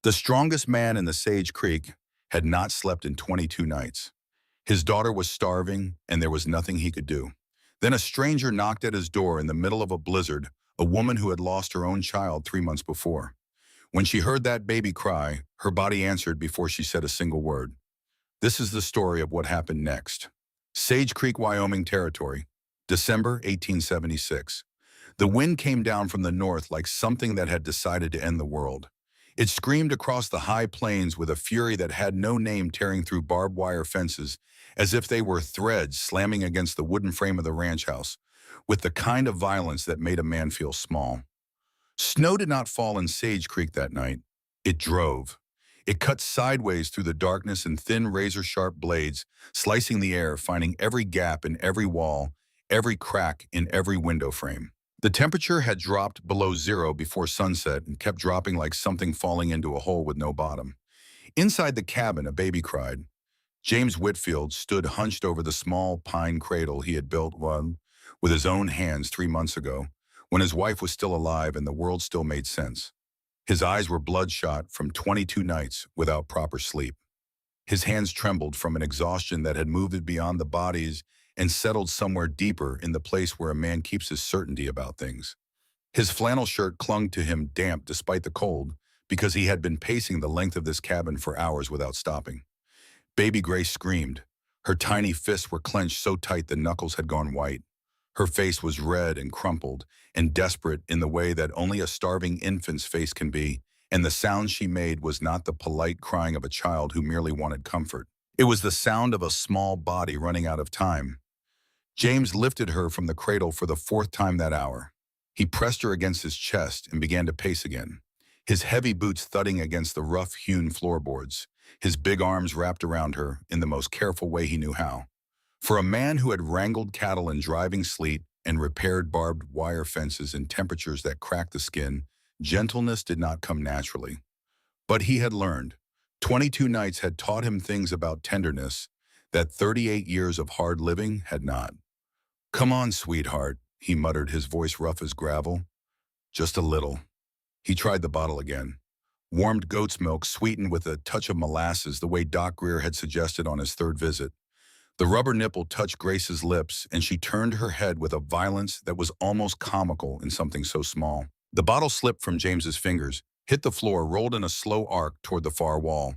The strongest man in the Sage Creek had not slept in 22 nights. His daughter was starving, and there was nothing he could do. Then a stranger knocked at his door in the middle of a blizzard, a woman who had lost her own child 3 months before. When she heard that baby cry, her body answered before she said a single word. This is the story of what happened next. Sage Creek, Wyoming Territory, December 1876. The wind came down from the north like something that had decided to end the world. It screamed across the high plains with a fury that had no name, tearing through barbed wire fences as if they were threads slamming against the wooden frame of the ranch house, with the kind of violence that made a man feel small. Snow did not fall in Sage Creek that night. It drove. It cut sideways through the darkness in thin razor-sharp blades, slicing the air, finding every gap in every wall, every crack in every window frame. The temperature had dropped below zero before sunset and kept dropping like something falling into a hole with no bottom. Inside the cabin, a baby cried. James Whitfield stood hunched over the small pine cradle he had built with his own hands 3 months ago, when his wife was still alive and the world still made sense. His eyes were bloodshot from 22 nights without proper sleep. His hands trembled from an exhaustion that had moved beyond the bodies and settled somewhere deeper in the place where a man keeps his certainty about things. His flannel shirt clung to him damp despite the cold, because he had been pacing the length of this cabin for hours without stopping. Baby Grace screamed. Her tiny fists were clenched so tight the knuckles had gone white. Her face was red and crumpled and desperate in the way that only a starving infant's face can be, and the sound she made was not the polite crying of a child who merely wanted comfort. It was the sound of a small body running out of time. James lifted her from the cradle for the fourth time that hour. He pressed her against his chest and began to pace again, his heavy boots thudding against the rough-hewn floorboards, his big arms wrapped around her in the most careful way he knew how. For a man who had wrangled cattle in driving sleet and repaired barbed wire fences in temperatures that cracked the skin, gentleness did not come naturally. But he had learned. 22 nights had taught him things about tenderness that 38 years of hard living had not. "Come on, sweetheart," he muttered, his voice rough as gravel. "Just a little." He tried the bottle again. Warmed goat's milk sweetened with a touch of molasses, the way Doc Greer had suggested on his third visit. The rubber nipple touched Grace's lips, and she turned her head with a violence that was almost comical in something so small. The bottle slipped from James's fingers, hit the floor, rolled in a slow arc toward the far wall.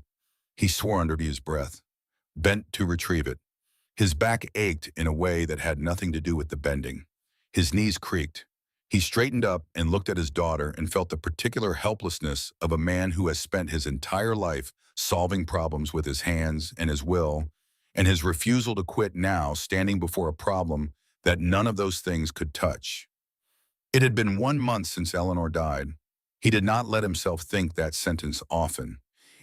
He swore under his breath, bent to retrieve it. His back ached in a way that had nothing to do with the bending. His knees creaked. He straightened up and looked at his daughter and felt the particular helplessness of a man who has spent his entire life solving problems with his hands and his will, and his refusal to quit now standing before a problem that none of those things could touch. It had been 1 month since Eleanor died. He did not let himself think that sentence often.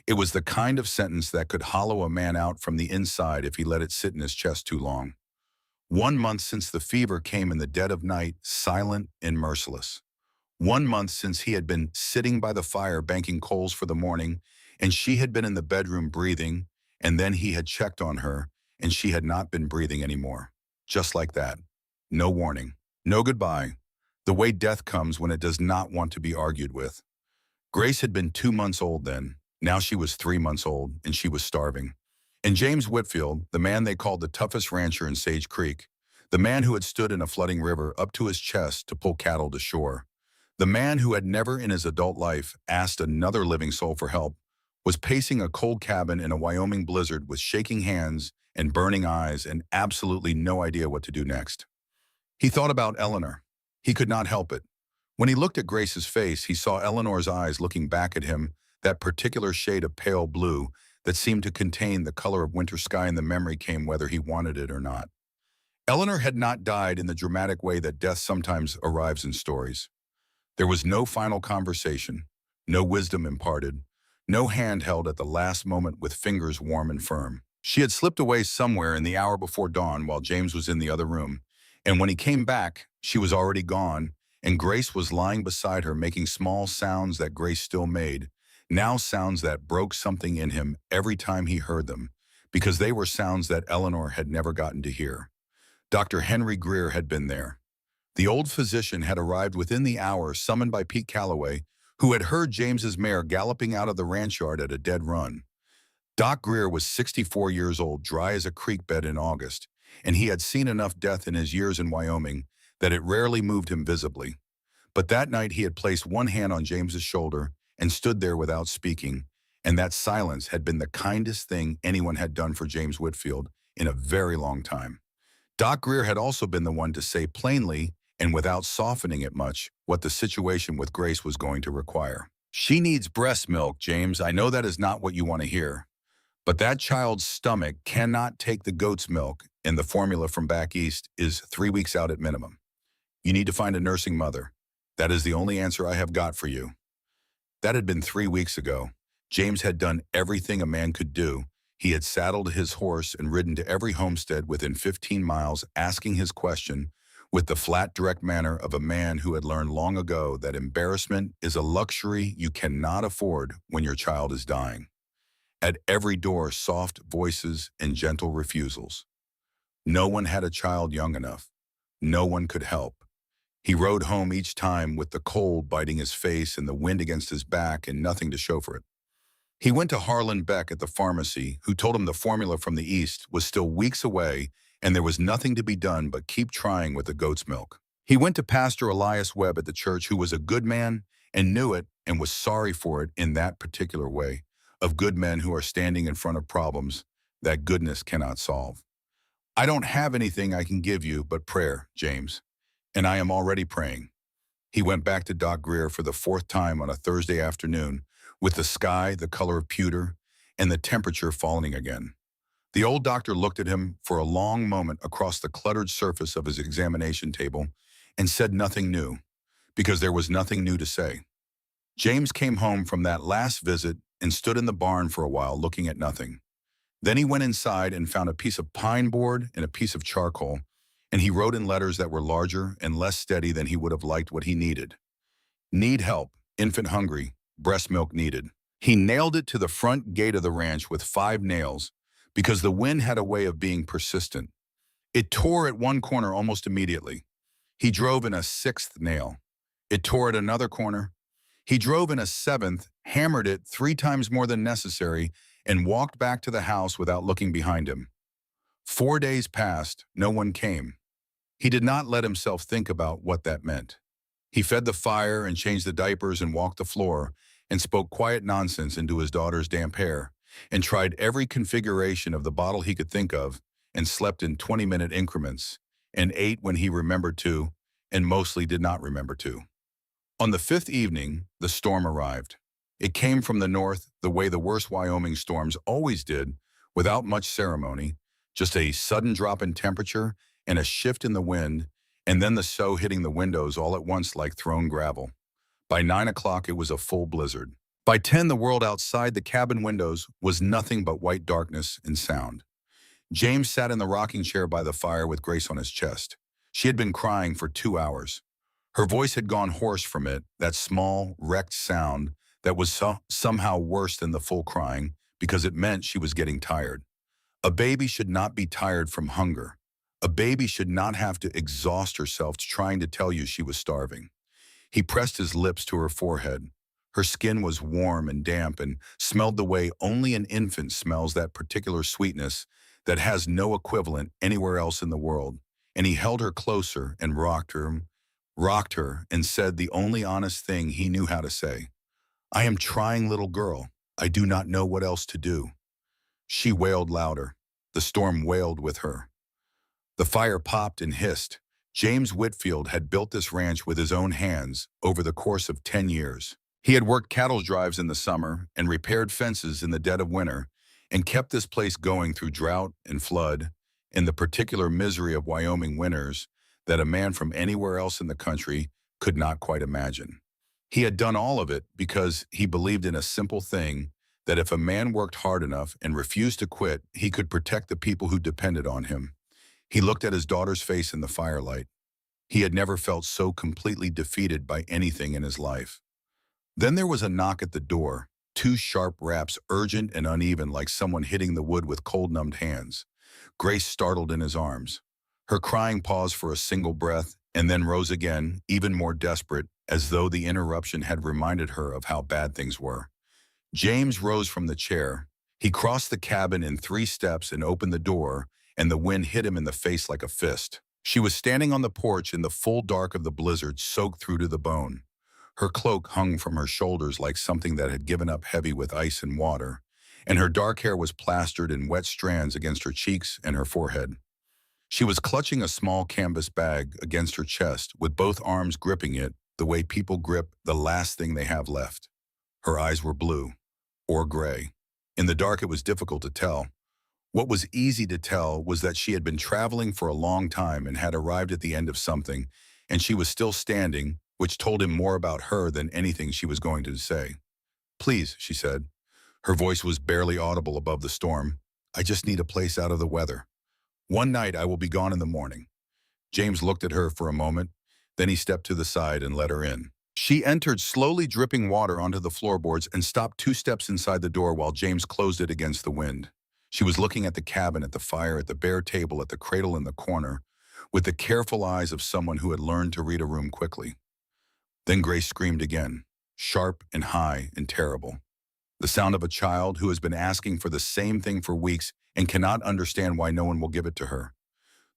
It was the kind of sentence that could hollow a man out from the inside if he let it sit in his chest too long. 1 month since the fever came in the dead of night, silent and merciless. 1 month since he had been sitting by the fire banking coals for the morning, and she had been in the bedroom breathing, and then he had checked on her, and she had not been breathing anymore. Just like that. No warning. No goodbye. The way death comes when it does not want to be argued with. Grace had been 2 months old then. Now she was 3 months old, and she was starving. And James Whitfield, the man they called the toughest rancher in Sage Creek, the man who had stood in a flooding river up to his chest to pull cattle to shore, the man who had never in his adult life asked another living soul for help, was pacing a cold cabin in a Wyoming blizzard with shaking hands and burning eyes and absolutely no idea what to do next. He thought about Eleanor. He could not help it. When he looked at Grace's face, he saw Eleanor's eyes looking back at him, that particular shade of pale blue that seemed to contain the color of winter sky, and the memory came whether he wanted it or not. Eleanor had not died in the dramatic way that death sometimes arrives in stories. There was no final conversation, no wisdom imparted, no hand held at the last moment with fingers warm and firm. She had slipped away somewhere in the hour before dawn while James was in the other room, and when he came back, she was already gone, and Grace was lying beside her making small sounds that Grace still made, now sounds that broke something in him every time he heard them, because they were sounds that Eleanor had never gotten to hear. Dr. Henry Greer had been there. The old physician had arrived within the hour, summoned by Pete Calloway, who had heard James's mare galloping out of the ranch yard at a dead run. Doc Greer was 64 years old, dry as a creek bed in August, and he had seen enough death in his years in Wyoming that it rarely moved him visibly. But that night he had placed one hand on James's shoulder and stood there without speaking, and that silence had been the kindest thing anyone had done for James Whitfield in a very long time. Doc Greer had also been the one to say plainly, and without softening it much, what the situation with Grace was going to require. "She needs breast milk, James. I know that is not what you want to hear. But that child's stomach cannot take the goat's milk, and the formula from back east is 3 weeks out at minimum. You need to find a nursing mother. That is the only answer I have got for you." That had been 3 weeks ago. James had done everything a man could do. He had saddled his horse and ridden to every homestead within 15 miles, asking his question with the flat, direct manner of a man who had learned long ago that embarrassment is a luxury you cannot afford when your child is dying. At every door, soft voices and gentle refusals. No one had a child young enough. No one could help. He rode home each time with the cold biting his face and the wind against his back and nothing to show for it. He went to Harlan Beck at the pharmacy, who told him the formula from the east was still weeks away and there was nothing to be done but keep trying with the goat's milk. He went to Pastor Elias Webb at the church, who was a good man and knew it and was sorry for it in that particular way, of good men who are standing in front of problems that goodness cannot solve. "I don't have anything I can give you but prayer, James, and I am already praying." He went back to Doc Greer for the fourth time on a Thursday afternoon, with the sky the color of pewter and the temperature falling again. The old doctor looked at him for a long moment across the cluttered surface of his examination table and said nothing new, because there was nothing new to say. James came home from that last visit and stood in the barn for a while looking at nothing. Then he went inside and found a piece of pine board and a piece of charcoal, and he wrote in letters that were larger and less steady than he would have liked what he needed. "Need help, infant hungry, breast milk needed." He nailed it to the front gate of the ranch with 5 nails, because the wind had a way of being persistent. It tore at one corner almost immediately. He drove in a 6th nail. It tore at another corner. He drove in a 7th, hammered it 3 times more than necessary, and walked back to the house without looking behind him. 4 days passed, no one came. He did not let himself think about what that meant. He fed the fire and changed the diapers and walked the floor and spoke quiet nonsense into his daughter's damp hair, and tried every configuration of the bottle he could think of, and slept in 20-minute increments, and ate when he remembered to, and mostly did not remember to. On the 5th evening, the storm arrived. It came from the north the way the worst Wyoming storms always did, without much ceremony, just a sudden drop in temperature and a shift in the wind, and then the snow hitting the windows all at once like thrown gravel. By 9 o'clock, it was a full blizzard. By 10, the world outside the cabin windows was nothing but white darkness and sound. James sat in the rocking chair by the fire with Grace on his chest. She had been crying for 2 hours. Her voice had gone hoarse from it, that small, wrecked sound that was somehow worse than the full crying, because it meant she was getting tired. A baby should not be tired from hunger. A baby should not have to exhaust herself trying to tell you she was starving. He pressed his lips to her forehead. Her skin was warm and damp and smelled the way only an infant smells, that particular sweetness that has no equivalent anywhere else in the world. And he held her closer and rocked her and said the only honest thing he knew how to say. "I am trying, little girl. I do not know what else to do." She wailed louder. The storm wailed with her. The fire popped and hissed. James Whitfield had built this ranch with his own hands over the course of 10 years. He had worked cattle drives in the summer and repaired fences in the dead of winter, and kept this place going through drought and flood and the particular misery of Wyoming winters that a man from anywhere else in the country could not quite imagine. He had done all of it because he believed in a simple thing, that if a man worked hard enough and refused to quit, he could protect the people who depended on him. He looked at his daughter's face in the firelight. He had never felt so completely defeated by anything in his life. Then there was a knock at the door, 2 sharp raps, urgent and uneven, like someone hitting the wood with cold-numbed hands. Grace startled in his arms. Her crying paused for a single breath, and then rose again, even more desperate, as though the interruption had reminded her of how bad things were. James rose from the chair. He crossed the cabin in 3 steps and opened the door, and the wind hit him in the face like a fist. She was standing on the porch in the full dark of the blizzard, soaked through to the bone. Her cloak hung from her shoulders like something that had given up heavy with ice and water, and her dark hair was plastered in wet strands against her cheeks and her forehead. She was clutching a small canvas bag against her chest, with both arms gripping it the way people grip the last thing they have left. Her eyes were blue, or gray. In the dark, it was difficult to tell. What was easy to tell was that she had been traveling for a long time and had arrived at the end of something, and she was still standing, which told him more about her than anything she was going to say. "Please," she said. Her voice was barely audible above the storm. "I just need a place out of the weather. One night I will be gone in the morning." James looked at her for a moment, then he stepped to the side and let her in. She entered, slowly dripping water onto the floorboards, and stopped 2 steps inside the door while James closed it against the wind. She was looking at the cabin, at the fire, at the bare table, at the cradle in the corner, with the careful eyes of someone who had learned to read a room quickly. Then Grace screamed again, sharp and high and terrible. The sound of a child who has been asking for the same thing for weeks and cannot understand why no one will give it to her.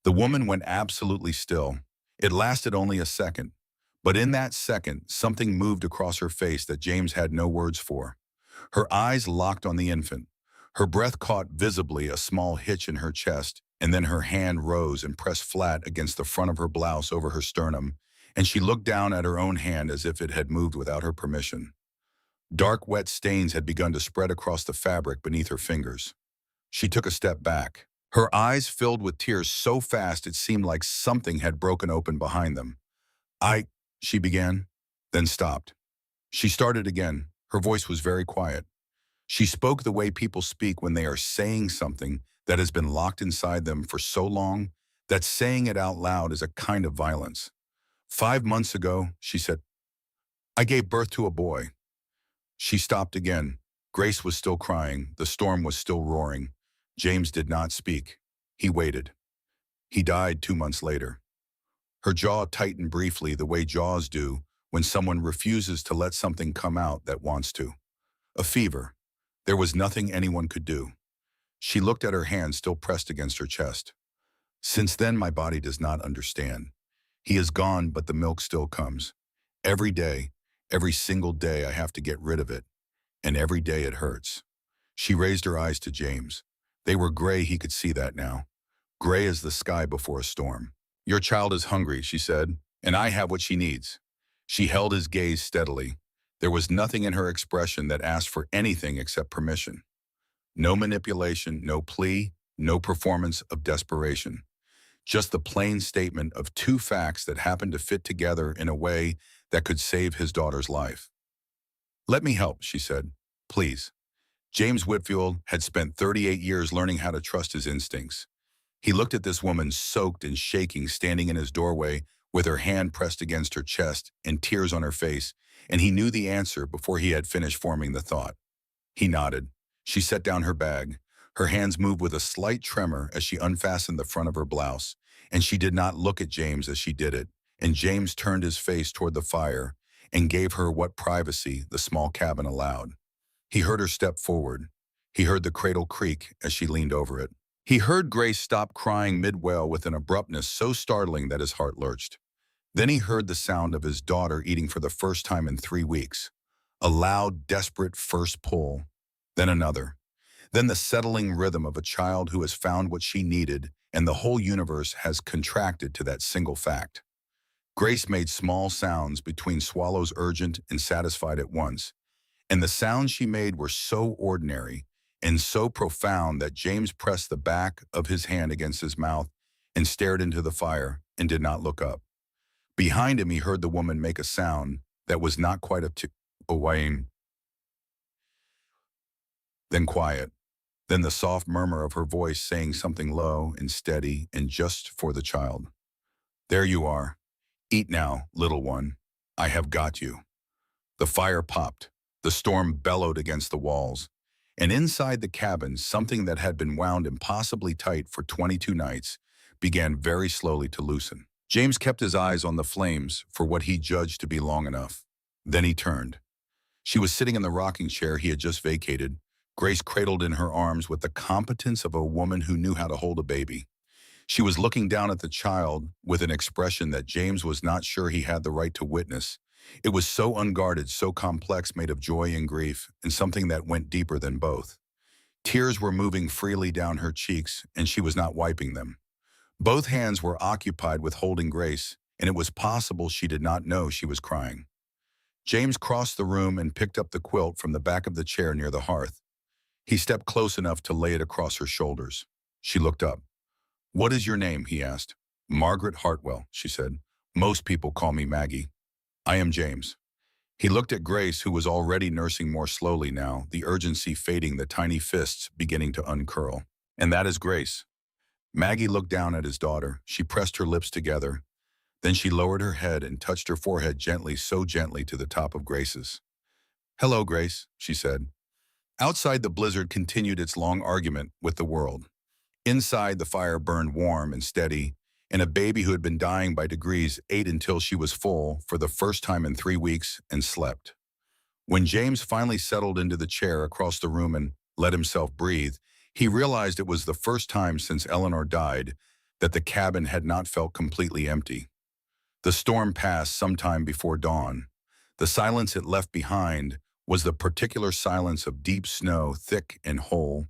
The woman went absolutely still. It lasted only a second, but in that second, something moved across her face that James had no words for. Her eyes locked on the infant. Her breath caught visibly a small hitch in her chest, and then her hand rose and pressed flat against the front of her blouse over her sternum, and she looked down at her own hand as if it had moved without her permission. Dark, wet stains had begun to spread across the fabric beneath her fingers. She took a step back. Her eyes filled with tears so fast it seemed like something had broken open behind them. She began, then stopped. She started again. Her voice was very quiet. She spoke the way people speak when they are saying something that has been locked inside them for so long that saying it out loud is a kind of violence. "5 months ago," she said, "I gave birth to a boy." She stopped again. Grace was still crying. The storm was still roaring. James did not speak. He waited. He died 2 months later. Her jaw tightened briefly, the way jaws do when someone refuses to let something come out that wants to. A fever. There was nothing anyone could do. She looked at her hand still pressed against her chest. "Since then, my body does not understand. He is gone, but the milk still comes. Every day, every single day I have to get rid of it, and every day it hurts." She raised her eyes to James. They were gray, he could see that now. Gray as the sky before a storm. "Your child is hungry," she said, "and I have what she needs." She held his gaze steadily. There was nothing in her expression that asked for anything except permission. No manipulation, no plea, no performance of desperation. Just the plain statement of two facts that happened to fit together in a way that could save his daughter's life. "Let me help," she said. "Please." James Whitfield had spent 38 years learning how to trust his instincts. He looked at this woman, soaked and shaking, standing in his doorway with her hand pressed against her chest and tears on her face, and he knew the answer before he had finished forming the thought. He nodded. She set down her bag. Her hands moved with a slight tremor as she unfastened the front of her blouse, and she did not look at James as she did it, and James turned his face toward the fire and gave her what privacy the small cabin allowed. He heard her step forward. He heard the cradle creak as she leaned over it. He heard Grace stop crying mid-wail with an abruptness so startling that his heart lurched. Then he heard the sound of his daughter eating for the first time in 3 weeks. A loud, desperate first pull, then another. Then the settling rhythm of a child who has found what she needed, and the whole universe has contracted to that single fact. Grace made small sounds between swallows, urgent and satisfied at once, and the sounds she made were so ordinary and so profound that James pressed the back of his hand against his mouth and stared into the fire and did not look up. Behind him, he heard the woman make a sound that was not quite a whine, then quiet, then the soft murmur of her voice saying something low and steady and just for the child. "There you are. Eat now, little one. I have got you." The fire popped. The storm bellowed against the walls. And inside the cabin, something that had been wound impossibly tight for 22 nights began very slowly to loosen. James kept his eyes on the flames for what he judged to be long enough. Then he turned. She was sitting in the rocking chair he had just vacated, Grace cradled in her arms with the competence of a woman who knew how to hold a baby. She was looking down at the child with an expression that James was not sure he had the right to witness. It was so unguarded, so complex, made of joy and grief, and something that went deeper than both. Tears were moving freely down her cheeks, and she was not wiping them. Both hands were occupied with holding Grace, and it was possible she did not know she was crying. James crossed the room and picked up the quilt from the back of the chair near the hearth. He stepped close enough to lay it across her shoulders. She looked up. "What is your name?" he asked. "Margaret Hartwell," she said. "Most people call me Maggie." "I am James." He looked at Grace, who was already nursing more slowly now, the urgency fading, the tiny fists beginning to uncurl. "And that is Grace." Maggie looked down at his daughter. She pressed her lips together. Then she lowered her head and touched her forehead gently, so gently, to the top of Grace's. "Hello, Grace," she said. Outside, the blizzard continued its long argument with the world. Inside, the fire burned warm and steady, and a baby who had been dying by degrees ate until she was full for the first time in 3 weeks and slept. When James finally settled into the chair across the room and let himself breathe, he realized it was the first time since Eleanor died that the cabin had not felt completely empty. The storm passed sometime before dawn. The silence it left behind was the particular silence of deep snow, thick and whole,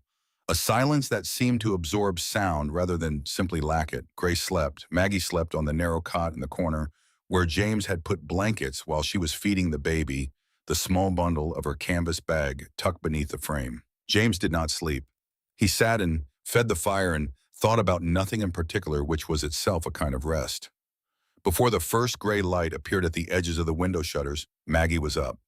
a silence that seemed to absorb sound rather than simply lack it. Grace slept. Maggie slept on the narrow cot in the corner where James had put blankets while she was feeding the baby, the small bundle of her canvas bag tucked beneath the frame. James did not sleep. He sat and fed the fire and thought about nothing in particular, which was itself a kind of rest. Before the first gray light appeared at the edges of the window shutters, Maggie was up.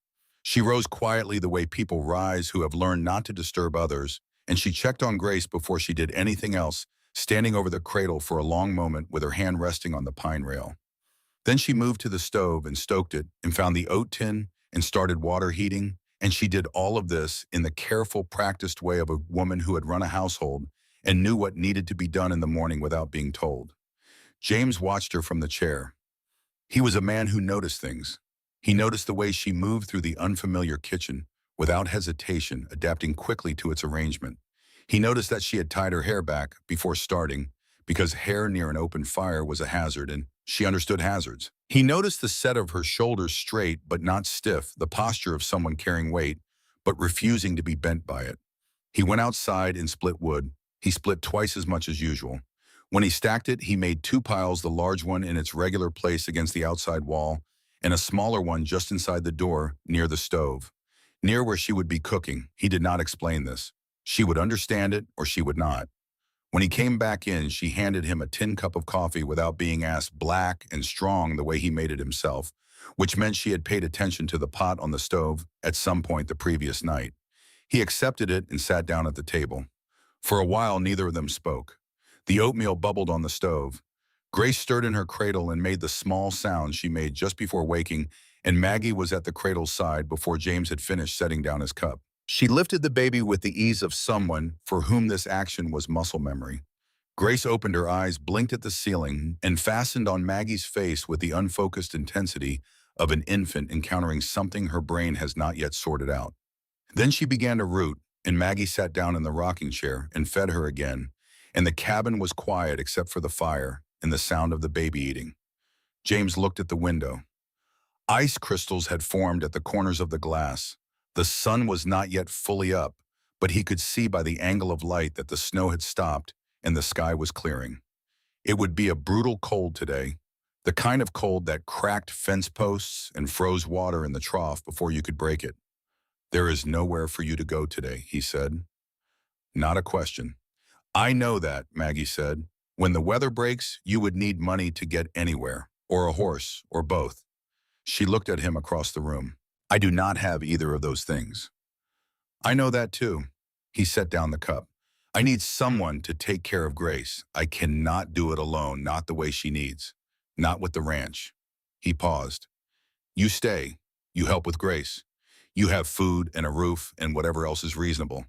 She rose quietly the way people rise who have learned not to disturb others, and she checked on Grace before she did anything else, standing over the cradle for a long moment with her hand resting on the pine rail. Then she moved to the stove and stoked it and found the oat tin and started water heating, and she did all of this in the careful, practiced way of a woman who had run a household and knew what needed to be done in the morning without being told. James watched her from the chair. He was a man who noticed things. He noticed the way she moved through the unfamiliar kitchen, without hesitation, adapting quickly to its arrangement. He noticed that she had tied her hair back before starting, because hair near an open fire was a hazard, and she understood hazards. He noticed the set of her shoulders straight but not stiff, the posture of someone carrying weight, but refusing to be bent by it. He went outside and split wood. He split twice as much as usual. When he stacked it, he made 2 piles, the large one in its regular place against the outside wall, and a smaller one just inside the door, near the stove. Near where she would be cooking. He did not explain this. She would understand it, or she would not. When he came back in, she handed him a tin cup of coffee without being asked, black and strong the way he made it himself, which meant she had paid attention to the pot on the stove at some point the previous night. He accepted it and sat down at the table. For a while, neither of them spoke. The oatmeal bubbled on the stove. Grace stirred in her cradle and made the small sound she made just before waking, and Maggie was at the cradle's side before James had finished setting down his cup. She lifted the baby with the ease of someone for whom this action was muscle memory. Grace opened her eyes, blinked at the ceiling, and fastened on Maggie's face with the unfocused intensity of an infant encountering something her brain has not yet sorted out. Then she began to root, and Maggie sat down in the rocking chair and fed her again, and the cabin was quiet except for the fire and the sound of the baby eating. James looked at the window. Ice crystals had formed at the corners of the glass. The sun was not yet fully up, but he could see by the angle of light that the snow had stopped and the sky was clearing. It would be a brutal cold today, the kind of cold that cracked fence posts and froze water in the trough before you could break it. "There is nowhere for you to go today," he said. Not a question. "I know that," Maggie said. "When the weather breaks, you would need money to get anywhere, or a horse, or both." She looked at him across the room. "I do not have either of those things." "I know that too." He set down the cup. "I need someone to take care of Grace. I cannot do it alone, not the way she needs. Not with the ranch." He paused. "You stay. You help with Grace. You have food and a roof and whatever else is reasonable.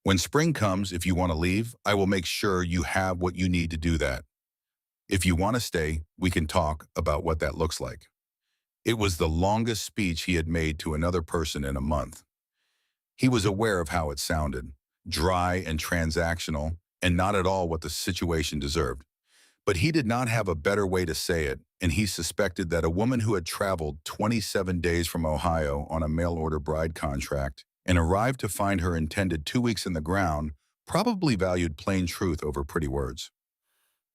When spring comes, if you want to leave, I will make sure you have what you need to do that." If you want to stay, we can talk about what that looks like. It was the longest speech he had made to another person in a month. He was aware of how it sounded, dry and transactional, and not at all what the situation deserved. But he did not have a better way to say it, and he suspected that a woman who had traveled 27 days from Ohio on a mail-order bride contract and arrived to find her intended 2 weeks in the ground probably valued plain truth over pretty words.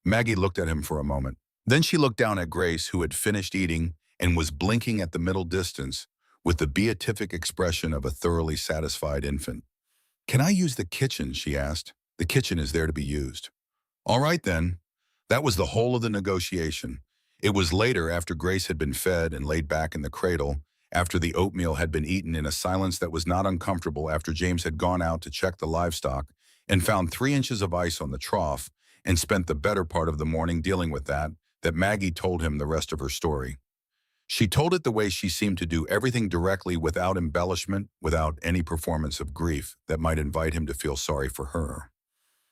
Maggie looked at him for a moment. Then she looked down at Grace, who had finished eating and was blinking at the middle distance with the beatific expression of a thoroughly satisfied infant. "Can I use the kitchen?" she asked. "The kitchen is there to be used." "All right, then." That was the whole of the negotiation. It was later, after Grace had been fed and laid back in the cradle, after the oatmeal had been eaten in a silence that was not uncomfortable, after James had gone out to check the livestock and found 3 inches of ice on the trough and spent the better part of the morning dealing with that Maggie told him the rest of her story. She told it the way she seemed to do everything directly, without embellishment, without any performance of grief that might invite him to feel sorry for her.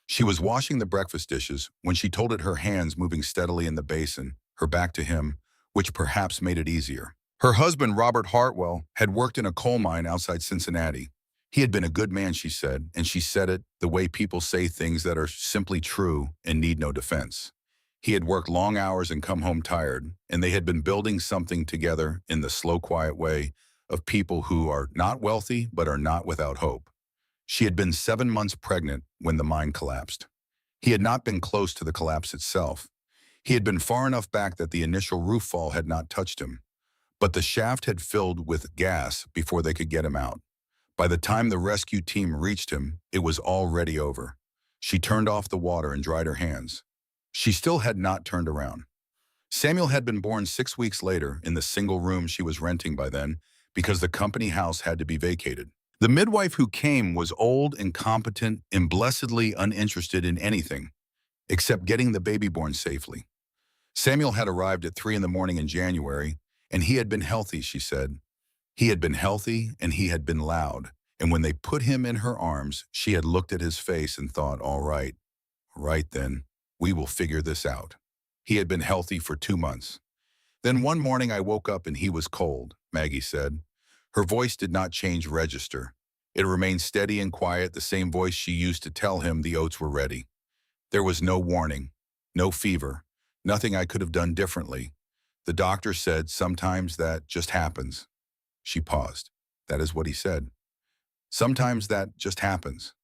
She was washing the breakfast dishes when she told it, her hands moving steadily in the basin, her back to him, which perhaps made it easier. Her husband, Robert Hartwell, had worked in a coal mine outside Cincinnati. He had been a good man, she said, and she said it the way people say things that are simply true and need no defense. He had worked long hours and come home tired, and they had been building something together in the slow, quiet way of people who are not wealthy but are not without hope. She had been 7 months pregnant when the mine collapsed. He had not been close to the collapse itself. He had been far enough back that the initial roof fall had not touched him, but the shaft had filled with gas before they could get him out. By the time the rescue team reached him, it was already over. She turned off the water and dried her hands. She still had not turned around. Samuel had been born 6 weeks later in the single room she was renting by then, because the company house had to be vacated. The midwife who came was old, incompetent, and blessedly uninterested in anything except getting the baby born safely. Samuel had arrived at 3 in the morning in January, and he had been healthy, she said. He had been healthy, and he had been loud. And when they put him in her arms, she had looked at his face and thought, all right then, we will figure this out. He had been healthy for 2 months. Then one morning I woke up and he was cold, Maggie said. Her voice did not change register. It remained steady and quiet, the same voice she used to tell him the oats were ready. There was no warning, no fever, nothing I could have done differently. The doctor said, sometimes that just happens. She paused. That is what he said. Sometimes that just happens.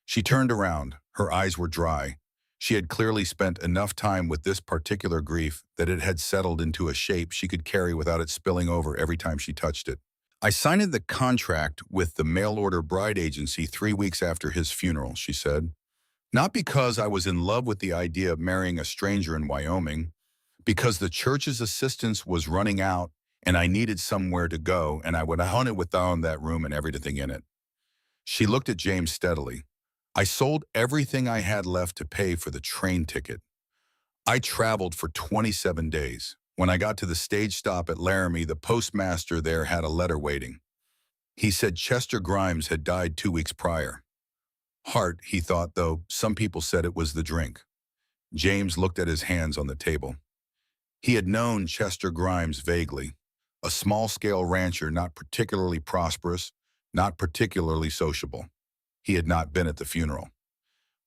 She turned around. Her eyes were dry. She had clearly spent enough time with this particular grief that it had settled into a shape she could carry without it spilling over every time she touched it. I signed the contract with the mail-order bride agency 3 weeks after his funeral, she said. Not because I was in love with the idea of marrying a stranger in Wyoming, because the church's assistance was running out and I needed somewhere to go, and I would hunt it without that room and everything in it. She looked at James steadily. I sold everything I had left to pay for the train ticket. I traveled for 27 days. When I got to the stage stop at Laramie, the postmaster there had a letter waiting. He said Chester Grimes had died 2 weeks prior. Heart, he thought, though some people said it was the drink. James looked at his hands on the table. He had known Chester Grimes vaguely. A small-scale rancher, not particularly prosperous, not particularly sociable. He had not been at the funeral.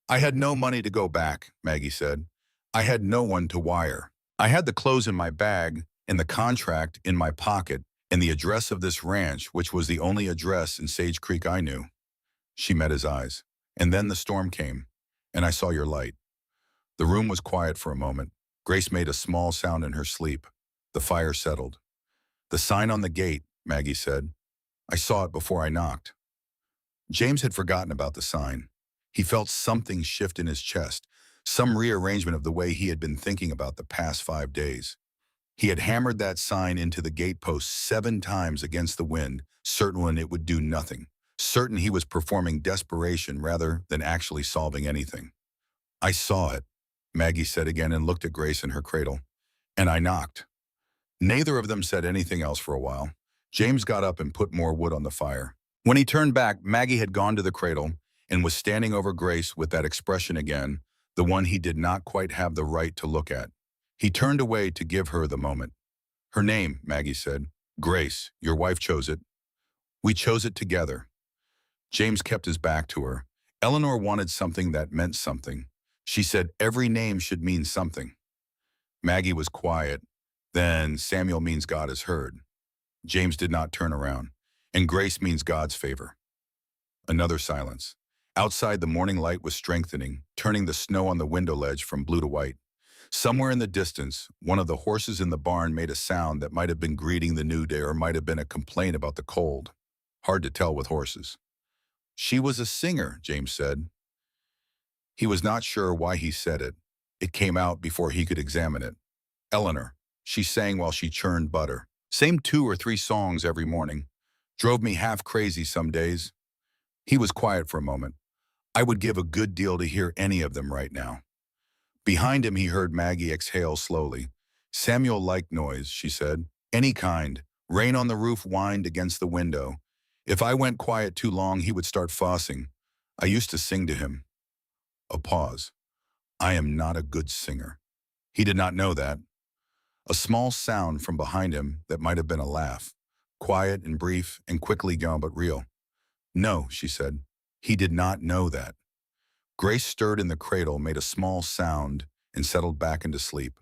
I had no money to go back, Maggie said. I had no one to wire. I had the clothes in my bag, and the contract in my pocket, and the address of this ranch, which was the only address in Sage Creek I knew. She met his eyes. And then the storm came, and I saw your light. The room was quiet for a moment. Grace made a small sound in her sleep. The fire settled. The sign on the gate, Maggie said. I saw it before I knocked. James had forgotten about the sign. He felt something shift in his chest, some rearrangement of the way he had been thinking about the past 5 days. He had hammered that sign into the gatepost 7 times against the wind, certain it would do nothing, certain he was performing desperation rather than actually solving anything. I saw it, Maggie said again and looked at Grace in her cradle. And I knocked. Neither of them said anything else for a while. James got up and put more wood on the fire. When he turned back, Maggie had gone to the cradle and was standing over Grace with that expression again, the one he did not quite have the right to look at. He turned away to give her the moment. Her name, Maggie said. Grace, your wife chose it. We chose it together. James kept his back to her. Eleanor wanted something that meant something. She said every name should mean something. Maggie was quiet. Then Samuel means God is heard. James did not turn around. And Grace means God's favor. Another silence. Outside, the morning light was strengthening, turning the snow on the window ledge from blue to white. Somewhere in the distance, one of the horses in the barn made a sound that might have been greeting the new day or might have been a complaint about the cold. Hard to tell with horses. She was a singer, James said. He was not sure why he said it. It came out before he could examine it. Eleanor. She sang while she churned butter. Same 2 or 3 songs every morning. Drove me half crazy some days. He was quiet for a moment. I would give a good deal to hear any of them right now. Behind him, he heard Maggie exhale slowly. Samuel liked noise, she said. Any kind. Rain on the roof whined against the window. If I went quiet too long, he would start fussing. I used to sing to him. A pause. I am not a good singer. He did not know that. A small sound from behind him that might have been a laugh. Quiet and brief and quickly gone but real. No, she said. He did not know that. Grace stirred in the cradle, made a small sound, and settled back into sleep.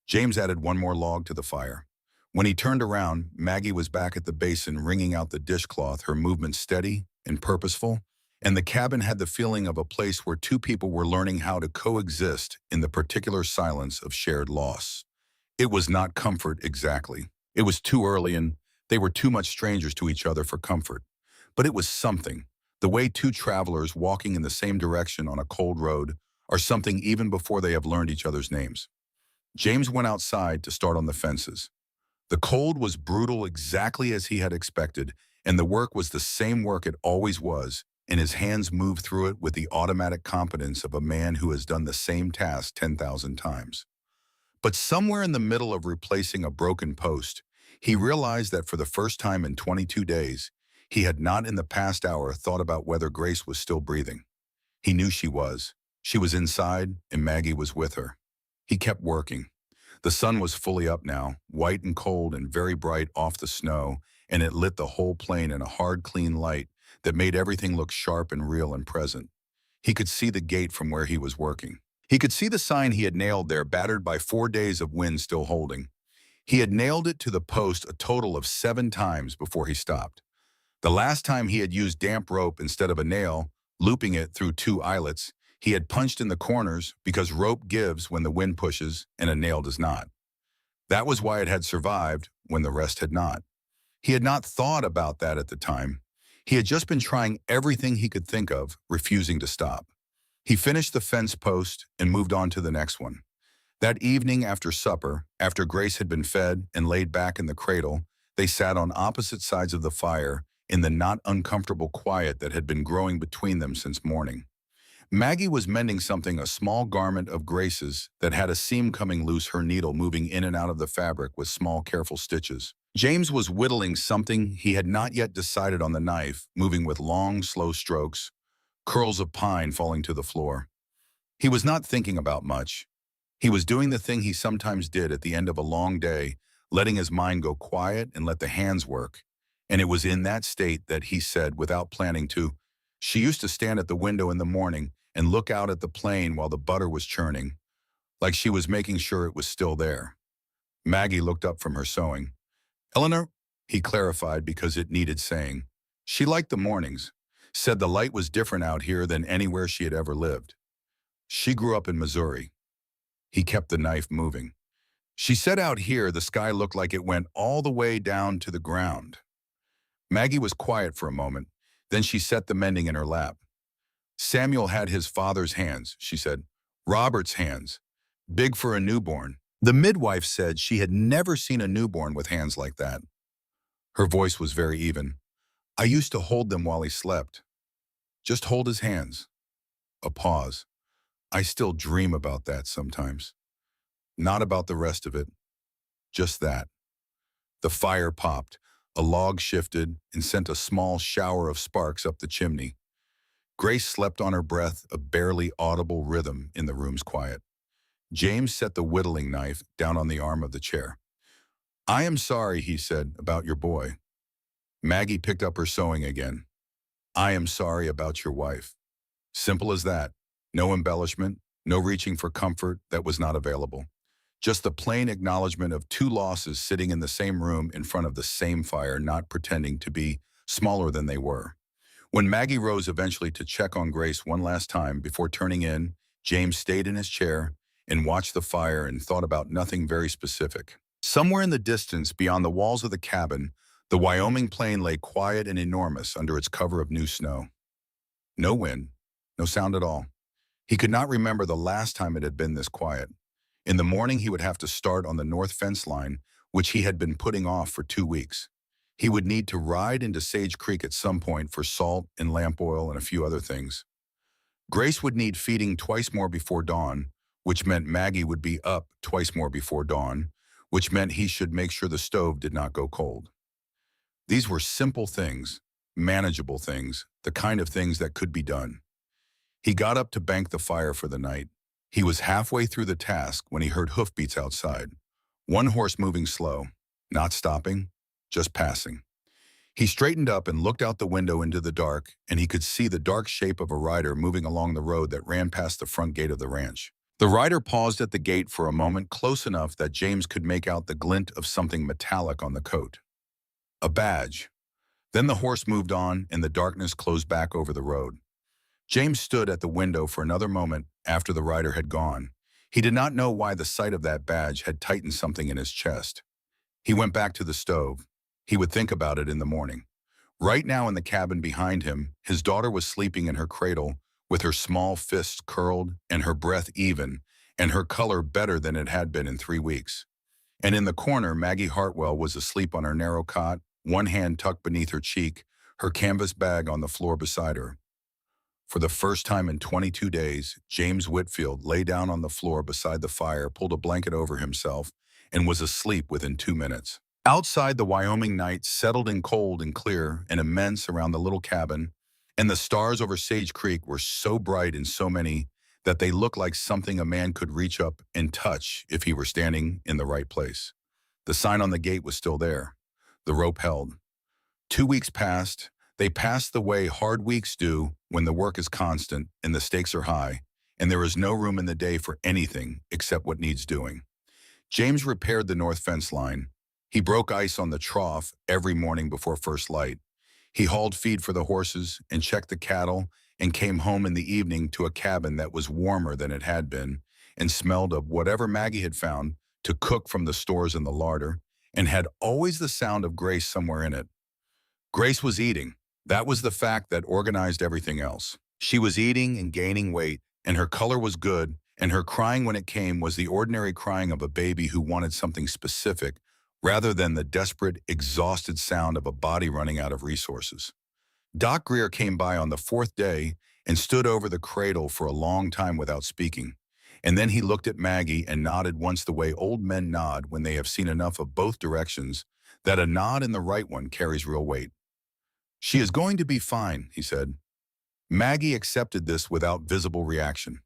James added one more log to the fire. When he turned around, Maggie was back at the basin wringing out the dishcloth, her movements steady and purposeful, and the cabin had the feeling of a place where 2 people were learning how to coexist in the particular silence of shared loss. It was not comfort exactly. It was too early and they were too much strangers to each other for comfort. But it was something. The way 2 travelers walking in the same direction on a cold road are something even before they have learned each other's names. James went outside to start on the fences. The cold was brutal exactly as he had expected, and the work was the same work it always was, and his hands moved through it with the automatic competence of a man who has done the same task 10,000 times. But somewhere in the middle of replacing a broken post, he realized that for the first time in 22 days, he had not in the past hour thought about whether Grace was still breathing. He knew she was. She was inside, and Maggie was with her. He kept working. The sun was fully up now, white and cold and very bright off the snow, and it lit the whole plain in a hard, clean light that made everything look sharp and real and present. He could see the gate from where he was working. He could see the sign he had nailed there, battered by 4 days of wind still holding. He had nailed it to the post a total of 7 times before he stopped. The last time he had used damp rope instead of a nail, looping it through 2 eyelets, he had punched in the corners because rope gives when the wind pushes and a nail does not. That was why it had survived when the rest had not. He had not thought about that at the time. He had just been trying everything he could think of, refusing to stop. He finished the fence post and moved on to the next one. That evening after supper, after Grace had been fed and laid back in the cradle, they sat on opposite sides of the fire in the not uncomfortable quiet that had been growing between them since morning. Maggie was mending something, a small garment of Grace's that had a seam coming loose, her needle moving in and out of the fabric with small, careful stitches. James was whittling something he had not yet decided on the knife, moving with long, slow strokes, curls of pine falling to the floor. He was not thinking about much. He was doing the thing he sometimes did at the end of a long day, letting his mind go quiet and let the hands work. And it was in that state that he said, without planning to, she used to stand at the window in the morning and look out at the plain while the butter was churning, like she was making sure it was still there. Maggie looked up from her sewing. Eleanor, he clarified because it needed saying. She liked the mornings, said the light was different out here than anywhere she had ever lived. She grew up in Missouri. He kept the knife moving. She said out here the sky looked like it went all the way down to the ground. Maggie was quiet for a moment. Then she set the mending in her lap. Samuel had his father's hands, she said. Robert's hands. Big for a newborn. The midwife said she had never seen a newborn with hands like that. Her voice was very even. I used to hold them while he slept. Just hold his hands. A pause. I still dream about that sometimes. Not about the rest of it. Just that. The fire popped. A log shifted and sent a small shower of sparks up the chimney. Grace slept on her breath, a barely audible rhythm in the room's quiet. James set the whittling knife down on the arm of the chair. "I am sorry," he said, "about your boy." Maggie picked up her sewing again. "I am sorry about your wife." Simple as that. No embellishment, no reaching for comfort that was not available. Just the plain acknowledgement of two losses sitting in the same room in front of the same fire, not pretending to be smaller than they were. When Maggie rose eventually to check on Grace one last time before turning in, James stayed in his chair and watched the fire and thought about nothing very specific. Somewhere in the distance, beyond the walls of the cabin, the Wyoming plain lay quiet and enormous under its cover of new snow. No wind, no sound at all. He could not remember the last time it had been this quiet. In the morning, he would have to start on the north fence line, which he had been putting off for 2 weeks. He would need to ride into Sage Creek at some point for salt and lamp oil and a few other things. Grace would need feeding twice more before dawn, which meant Maggie would be up twice more before dawn, which meant he should make sure the stove did not go cold. These were simple things, manageable things, the kind of things that could be done. He got up to bank the fire for the night. He was halfway through the task when he heard hoofbeats outside. One horse moving slow, not stopping, just passing. He straightened up and looked out the window into the dark, and he could see the dark shape of a rider moving along the road that ran past the front gate of the ranch. The rider paused at the gate for a moment, close enough that James could make out the glint of something metallic on the coat. A badge. Then the horse moved on, and the darkness closed back over the road. James stood at the window for another moment after the rider had gone. He did not know why the sight of that badge had tightened something in his chest. He went back to the stove. He would think about it in the morning. Right now in the cabin behind him, his daughter was sleeping in her cradle with her small fists curled and her breath even and her color better than it had been in 3 weeks. And in the corner, Maggie Hartwell was asleep on her narrow cot, one hand tucked beneath her cheek, her canvas bag on the floor beside her. For the first time in 22 days, James Whitfield lay down on the floor beside the fire, pulled a blanket over himself, and was asleep within 2 minutes. Outside, the Wyoming night settled in cold and clear and immense around the little cabin, and the stars over Sage Creek were so bright and so many that they looked like something a man could reach up and touch if he were standing in the right place. The sign on the gate was still there. The rope held. 2 weeks passed. They passed the way hard weeks do when the work is constant and the stakes are high, and there is no room in the day for anything except what needs doing. James repaired the north fence line. He broke ice on the trough every morning before first light. He hauled feed for the horses and checked the cattle and came home in the evening to a cabin that was warmer than it had been and smelled of whatever Maggie had found to cook from the stores in the larder and had always the sound of Grace somewhere in it. Grace was eating. That was the fact that organized everything else. She was eating and gaining weight, and her color was good, and her crying when it came was the ordinary crying of a baby who wanted something specific, rather than the desperate, exhausted sound of a body running out of resources. Doc Greer came by on the fourth day and stood over the cradle for a long time without speaking. And then he looked at Maggie and nodded once the way old men nod when they have seen enough of both directions, that a nod in the right one carries real weight. "She is going to be fine," he said. Maggie accepted this without visible reaction,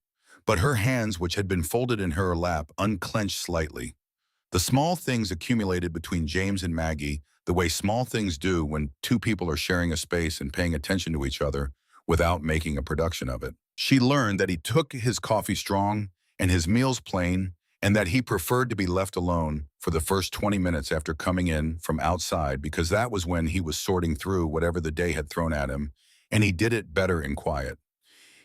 but her hands, which had been folded in her lap, unclenched slightly. The small things accumulated between James and Maggie, the way small things do when two people are sharing a space and paying attention to each other without making a production of it. She learned that he took his coffee strong and his meals plain, and that he preferred to be left alone for the first 20 minutes after coming in from outside, because that was when he was sorting through whatever the day had thrown at him, and he did it better in quiet.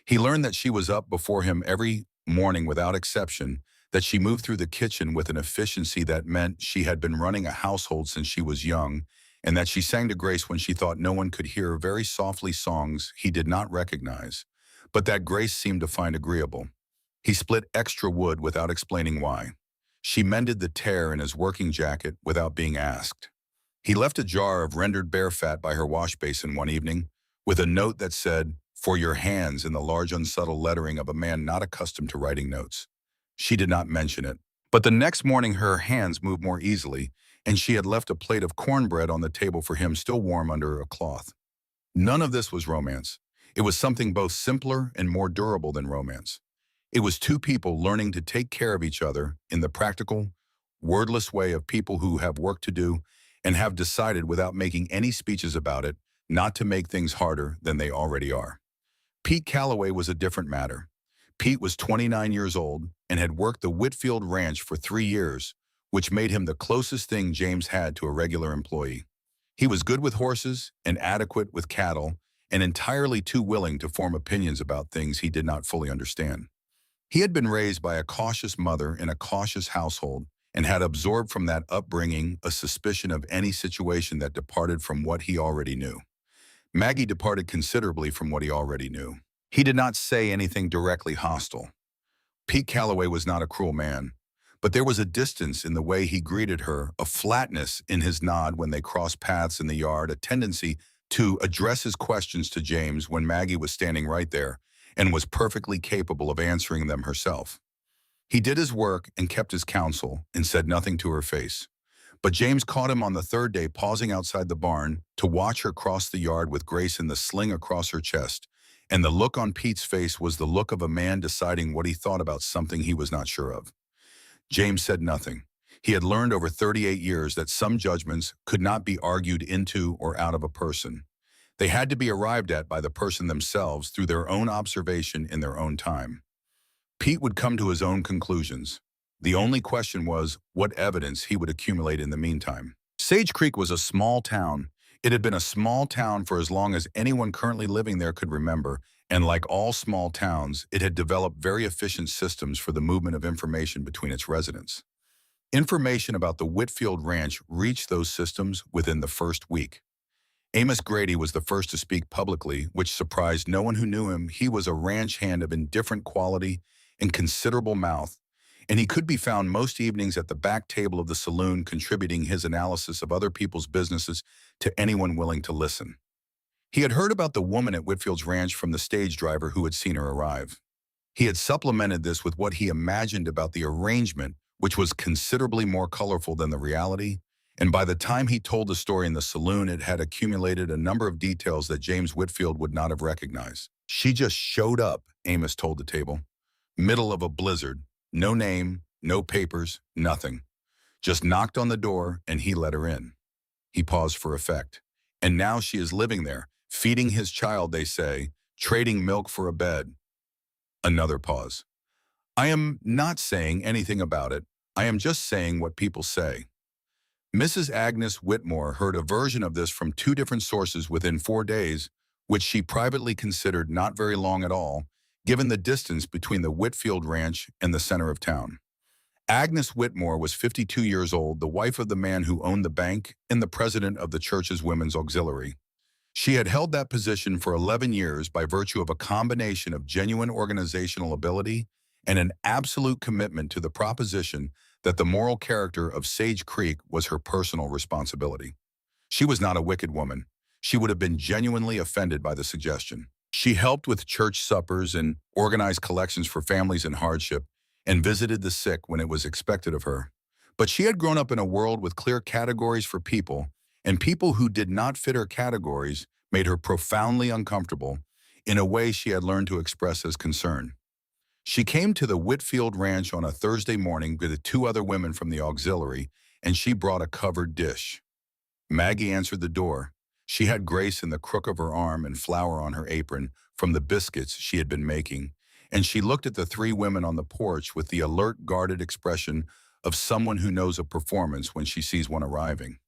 He learned that she was up before him every morning without exception, that she moved through the kitchen with an efficiency that meant she had been running a household since she was young, and that she sang to Grace when she thought no one could hear very softly songs he did not recognize, but that Grace seemed to find agreeable. He split extra wood without explaining why. She mended the tear in his working jacket without being asked. He left a jar of rendered bear fat by her wash basin one evening with a note that said, "For your hands," in the large unsubtle lettering of a man not accustomed to writing notes. She did not mention it. But the next morning her hands moved more easily, and she had left a plate of cornbread on the table for him, still warm under a cloth. None of this was romance. It was something both simpler and more durable than romance. It was two people learning to take care of each other in the practical, wordless way of people who have work to do and have decided without making any speeches about it not to make things harder than they already are. Pete Calloway was a different matter. Pete was 29 years old and had worked the Whitfield Ranch for 3 years, which made him the closest thing James had to a regular employee. He was good with horses and adequate with cattle and entirely too willing to form opinions about things he did not fully understand. He had been raised by a cautious mother in a cautious household and had absorbed from that upbringing a suspicion of any situation that departed from what he already knew. Maggie departed considerably from what he already knew. He did not say anything directly hostile. Pete Calloway was not a cruel man, but there was a distance in the way he greeted her, a flatness in his nod when they crossed paths in the yard, a tendency to address his questions to James when Maggie was standing right there and was perfectly capable of answering them herself. He did his work and kept his counsel and said nothing to her face. But James caught him on the third day pausing outside the barn to watch her cross the yard with Grace in the sling across her chest, and the look on Pete's face was the look of a man deciding what he thought about something he was not sure of. James said nothing. He had learned over 38 years that some judgments could not be argued into or out of a person. They had to be arrived at by the person themselves through their own observation in their own time. Pete would come to his own conclusions. The only question was what evidence he would accumulate in the meantime. Sage Creek was a small town. It had been a small town for as long as anyone currently living there could remember, and like all small towns, it had developed very efficient systems for the movement of information between its residents. Information about the Whitfield Ranch reached those systems within the first week. Amos Grady was the first to speak publicly, which surprised no one who knew him. He was a ranch hand of indifferent quality and considerable mouth, and he could be found most evenings at the back table of the saloon contributing his analysis of other people's businesses to anyone willing to listen. He had heard about the woman at Whitfield's ranch from the stage driver who had seen her arrive. He had supplemented this with what he imagined about the arrangement, which was considerably more colorful than the reality, and by the time he told the story in the saloon, it had accumulated a number of details that James Whitfield would not have recognized. She just showed up, Amos told the table. Middle of a blizzard. No name, no papers, nothing. Just knocked on the door and he let her in. He paused for effect. And now she is living there, feeding his child, they say, trading milk for a bed. Another pause. I am not saying anything about it. I am just saying what people say. Mrs. Agnes Whitmore heard a version of this from two different sources within 4 days, which she privately considered not very long at all, given the distance between the Whitfield Ranch and the center of town. Agnes Whitmore was 52 years old, the wife of the man who owned the bank and the president of the church's women's auxiliary. She had held that position for 11 years by virtue of a combination of genuine organizational ability and an absolute commitment to the proposition that the moral character of Sage Creek was her personal responsibility. She was not a wicked woman. She would have been genuinely offended by the suggestion. She helped with church suppers and organized collections for families in hardship and visited the sick when it was expected of her. But she had grown up in a world with clear categories for people, and people who did not fit her categories made her profoundly uncomfortable in a way she had learned to express as concern. She came to the Whitfield Ranch on a Thursday morning with 2 other women from the auxiliary, and she brought a covered dish. Maggie answered the door. She had Grace in the crook of her arm and flour on her apron from the biscuits she had been making, and she looked at the 3 women on the porch with the alert, guarded expression of someone who knows a performance when she sees one arriving.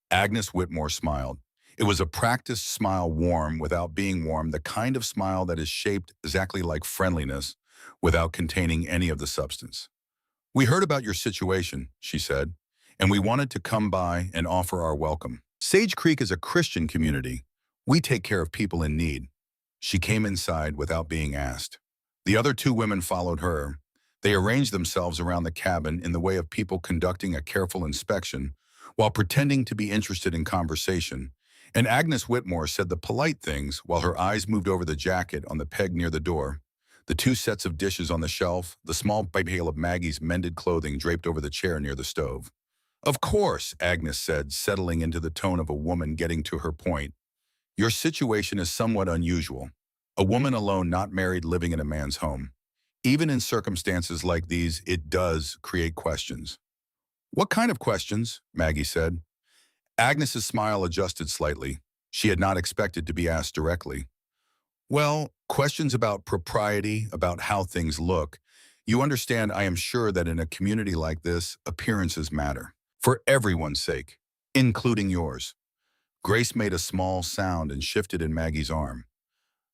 Agnes Whitmore smiled. It was a practiced smile, warm without being warm, the kind of smile that is shaped exactly like friendliness without containing any of the substance. "We heard about your situation," she said, "and we wanted to come by and offer our welcome. Sage Creek is a Christian community. We take care of people in need." She came inside without being asked. The other 2 women followed her. They arranged themselves around the cabin in the way of people conducting a careful inspection while pretending to be interested in conversation, and Agnes Whitmore said the polite things while her eyes moved over the jacket on the peg near the door, the 2 sets of dishes on the shelf, the small pail of Maggie's mended clothing draped over the chair near the stove. "Of course," Agnes said, settling into the tone of a woman getting to her point. "Your situation is somewhat unusual. A woman alone, not married, living in a man's home. Even in circumstances like these, it does create questions. What kind of questions? Maggie said. Agnes's smile adjusted slightly. She had not expected to be asked directly. Well, questions about propriety, about how things look. You understand, I am sure that in a community like this, appearances matter. For everyone's sake, including yours. Grace made a small sound and shifted in Maggie's arm.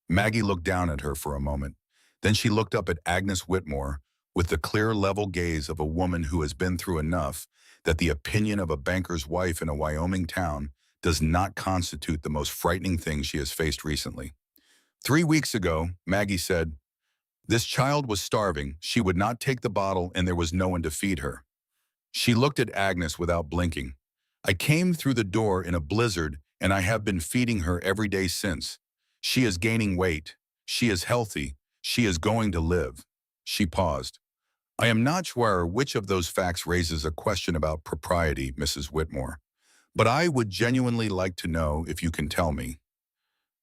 Maggie looked down at her for a moment. Then she looked up at Agnes Whitmore with the clear, level gaze of a woman who has been through enough that the opinion of a banker's wife in a Wyoming town does not constitute the most frightening thing she has faced recently. 3 weeks ago, Maggie said, this child was starving, she would not take the bottle, and there was no one to feed her. She looked at Agnes without blinking. I came through the door in a blizzard, and I have been feeding her every day since. She is gaining weight. She is healthy. She is going to live. She paused. I am not sure which of those facts raises a question about propriety, Mrs. Whitmore, but I would genuinely like to know if you can tell me.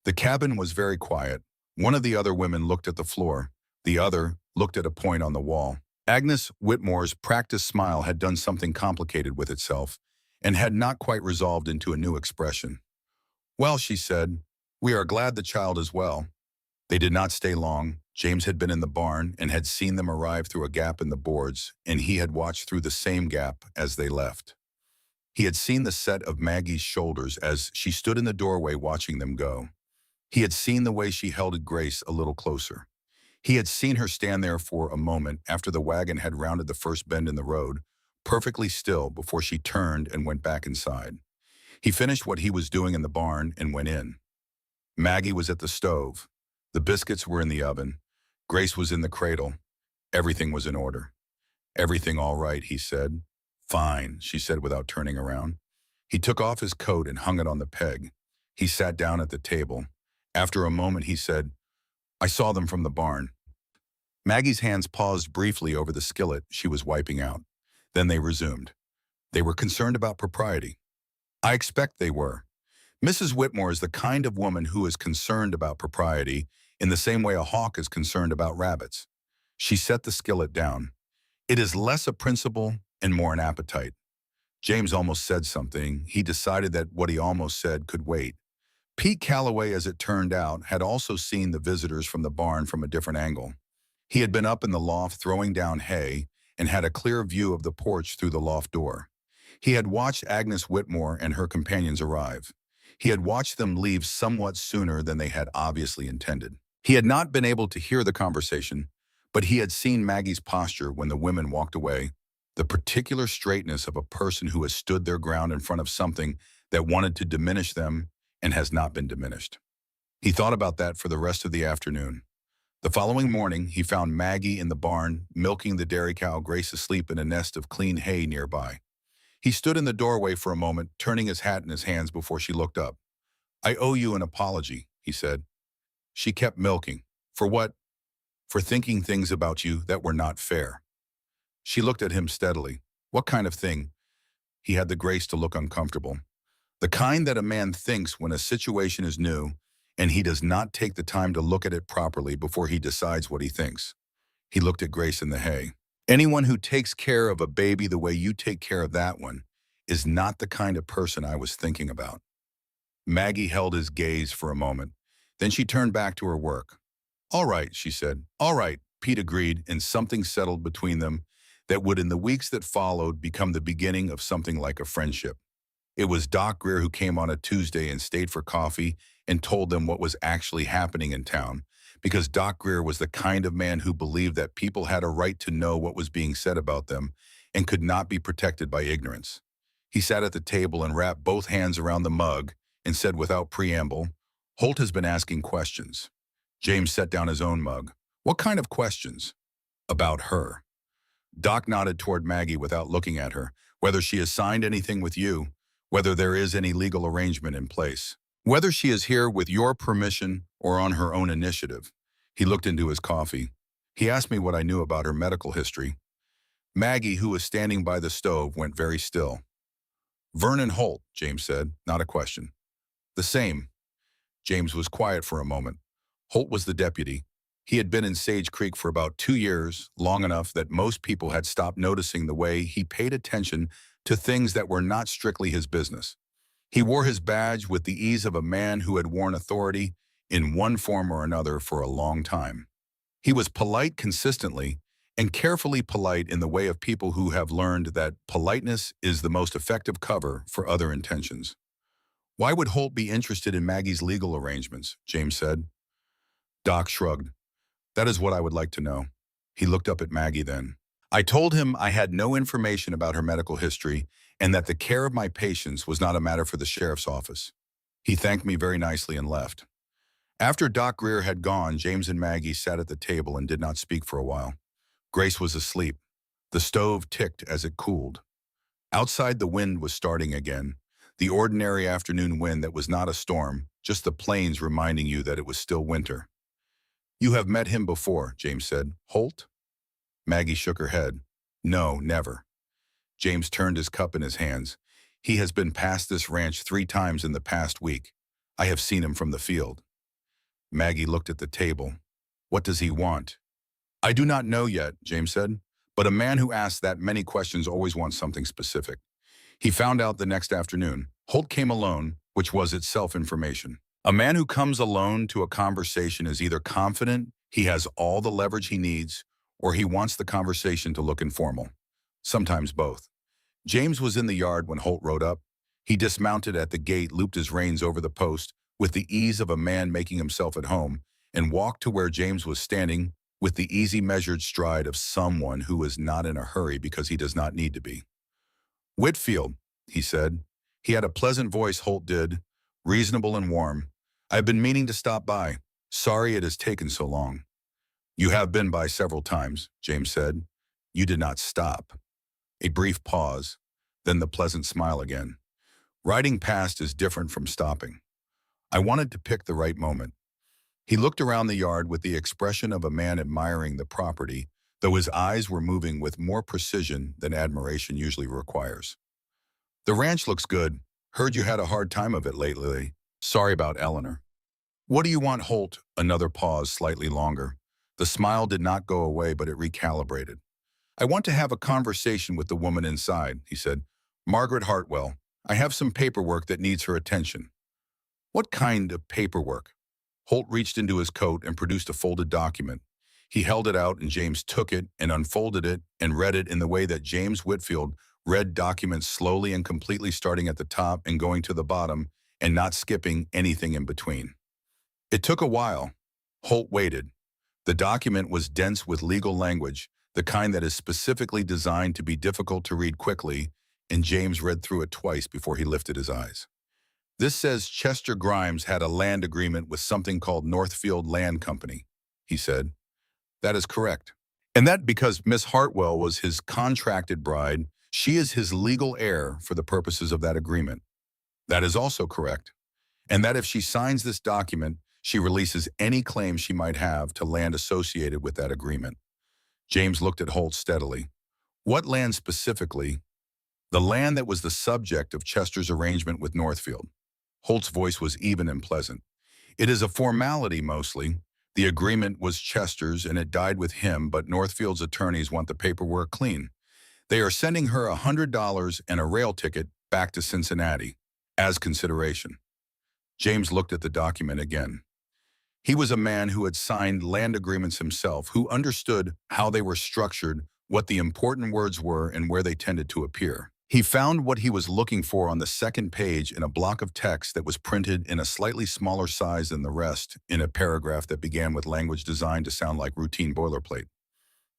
The cabin was very quiet. One of the other women looked at the floor. The other looked at a point on the wall. Agnes Whitmore's practiced smile had done something complicated with itself and had not quite resolved into a new expression. Well, she said, we are glad the child is well. They did not stay long. James had been in the barn and had seen them arrive through a gap in the boards, and he had watched through the same gap as they left. He had seen the set of Maggie's shoulders as she stood in the doorway watching them go. He had seen the way she held Grace a little closer. He had seen her stand there for a moment after the wagon had rounded the first bend in the road, perfectly still before she turned and went back inside. He finished what he was doing in the barn and went in. Maggie was at the stove. The biscuits were in the oven. Grace was in the cradle. Everything was in order. Everything all right, he said. Fine, she said without turning around. He took off his coat and hung it on the peg. He sat down at the table. After a moment, he said, I saw them from the barn. Maggie's hands paused briefly over the skillet she was wiping out. Then they resumed. They were concerned about propriety. I expect they were. Mrs. Whitmore is the kind of woman who is concerned about propriety in the same way a hawk is concerned about rabbits. She set the skillet down. It is less a principle and more an appetite. James almost said something. He decided that what he almost said could wait. Pete Calloway, as it turned out, had also seen the visitors from the barn from a different angle. He had been up in the loft throwing down hay and had a clear view of the porch through the loft door. He had watched Agnes Whitmore and her companions arrive. He had watched them leave somewhat sooner than they had obviously intended. He had not been able to hear the conversation, but he had seen Maggie's posture when the women walked away, the particular straightness of a person who has stood their ground in front of something that wanted to diminish them and has not been diminished. He thought about that for the rest of the afternoon. The following morning, he found Maggie in the barn, milking the dairy cow, Grace asleep in a nest of clean hay nearby. He stood in the doorway for a moment, turning his hat in his hands before she looked up. I owe you an apology, he said. She kept milking. For what? For thinking things about you that were not fair. She looked at him steadily. What kind of thing? He had the grace to look uncomfortable. The kind that a man thinks when a situation is new and he does not take the time to look at it properly before he decides what he thinks. He looked at Grace in the hay. Anyone who takes care of a baby the way you take care of that one is not the kind of person I was thinking about. Maggie held his gaze for a moment. Then she turned back to her work. All right, she said. All right, Pete agreed, and something settled between them that would in the weeks that followed become the beginning of something like a friendship. It was Doc Greer who came on a Tuesday and stayed for coffee and told them what was actually happening in town, because Doc Greer was the kind of man who believed that people had a right to know what was being said about them and could not be protected by ignorance. He sat at the table and wrapped both hands around the mug and said without preamble, Holt has been asking questions. James set down his own mug. What kind of questions? About her. Doc nodded toward Maggie without looking at her. Whether she has signed anything with you, whether there is any legal arrangement in place, whether she is here with your permission or on her own initiative. He looked into his coffee. He asked me what I knew about her medical history. Maggie, who was standing by the stove, went very still. Vernon Holt, James said, not a question. The same. James was quiet for a moment. Holt was the deputy. He had been in Sage Creek for about 2 years, long enough that most people had stopped noticing the way he paid attention to things that were not strictly his business. He wore his badge with the ease of a man who had worn authority in one form or another for a long time. He was polite consistently and carefully polite in the way of people who have learned that politeness is the most effective cover for other intentions. Why would Holt be interested in Maggie's legal arrangements? James said. Doc shrugged. That is what I would like to know. He looked up at Maggie then. I told him I had no information about her medical history and that the care of my patients was not a matter for the sheriff's office. He thanked me very nicely and left. After Doc Greer had gone, James and Maggie sat at the table and did not speak for a while. Grace was asleep. The stove ticked as it cooled. Outside, the wind was starting again, the ordinary afternoon wind that was not a storm, just the plains reminding you that it was still winter. You have met him before, James said. Holt? Maggie shook her head. No, never. James turned his cup in his hands. He has been past this ranch 3 times in the past week. I have seen him from the field. Maggie looked at the table. What does he want? I do not know yet, James said, but a man who asks that many questions always wants something specific. He found out the next afternoon. Holt came alone, which was itself information. A man who comes alone to a conversation is either confident he has all the leverage he needs, or he wants the conversation to look informal. Sometimes both. James was in the yard when Holt rode up. He dismounted at the gate, looped his reins over the post with the ease of a man making himself at home, and walked to where James was standing with the easy measured stride of someone who is not in a hurry because he does not need to be. Whitfield, he said. He had a pleasant voice, Holt did, reasonable and warm. I have been meaning to stop by. Sorry it has taken so long. You have been by several times, James said. You did not stop. A brief pause, then the pleasant smile again. Riding past is different from stopping. I wanted to pick the right moment. He looked around the yard with the expression of a man admiring the property, though his eyes were moving with more precision than admiration usually requires. The ranch looks good. Heard you had a hard time of it lately. Sorry about Eleanor. What do you want, Holt? Another pause, slightly longer. The smile did not go away, but it recalibrated. I want to have a conversation with the woman inside, he said. Margaret Hartwell. I have some paperwork that needs her attention. What kind of paperwork? Holt reached into his coat and produced a folded document. He held it out and James took it and unfolded it and read it in the way that James Whitfield read documents slowly and completely, starting at the top and going to the bottom and not skipping anything in between. It took a while. Holt waited. The document was dense with legal language, the kind that is specifically designed to be difficult to read quickly, and James read through it twice before he lifted his eyes. This says Chester Grimes had a land agreement with something called Northfield Land Company, he said. That is correct. And that because Miss Hartwell was his contracted bride, she is his legal heir for the purposes of that agreement. That is also correct. And that if she signs this document, she releases any claim she might have to land associated with that agreement. James looked at Holt steadily. What land specifically? The land that was the subject of Chester's arrangement with Northfield. Holt's voice was even and pleasant. It is a formality mostly. The agreement was Chester's and it died with him, but Northfield's attorneys want the paperwork clean. They are sending her $100 and a rail ticket back to Cincinnati as consideration. James looked at the document again. He was a man who had signed land agreements himself, who understood how they were structured, what the important words were, and where they tended to appear. He found what he was looking for on the second page in a block of text that was printed in a slightly smaller size than the rest, in a paragraph that began with language designed to sound like routine boilerplate.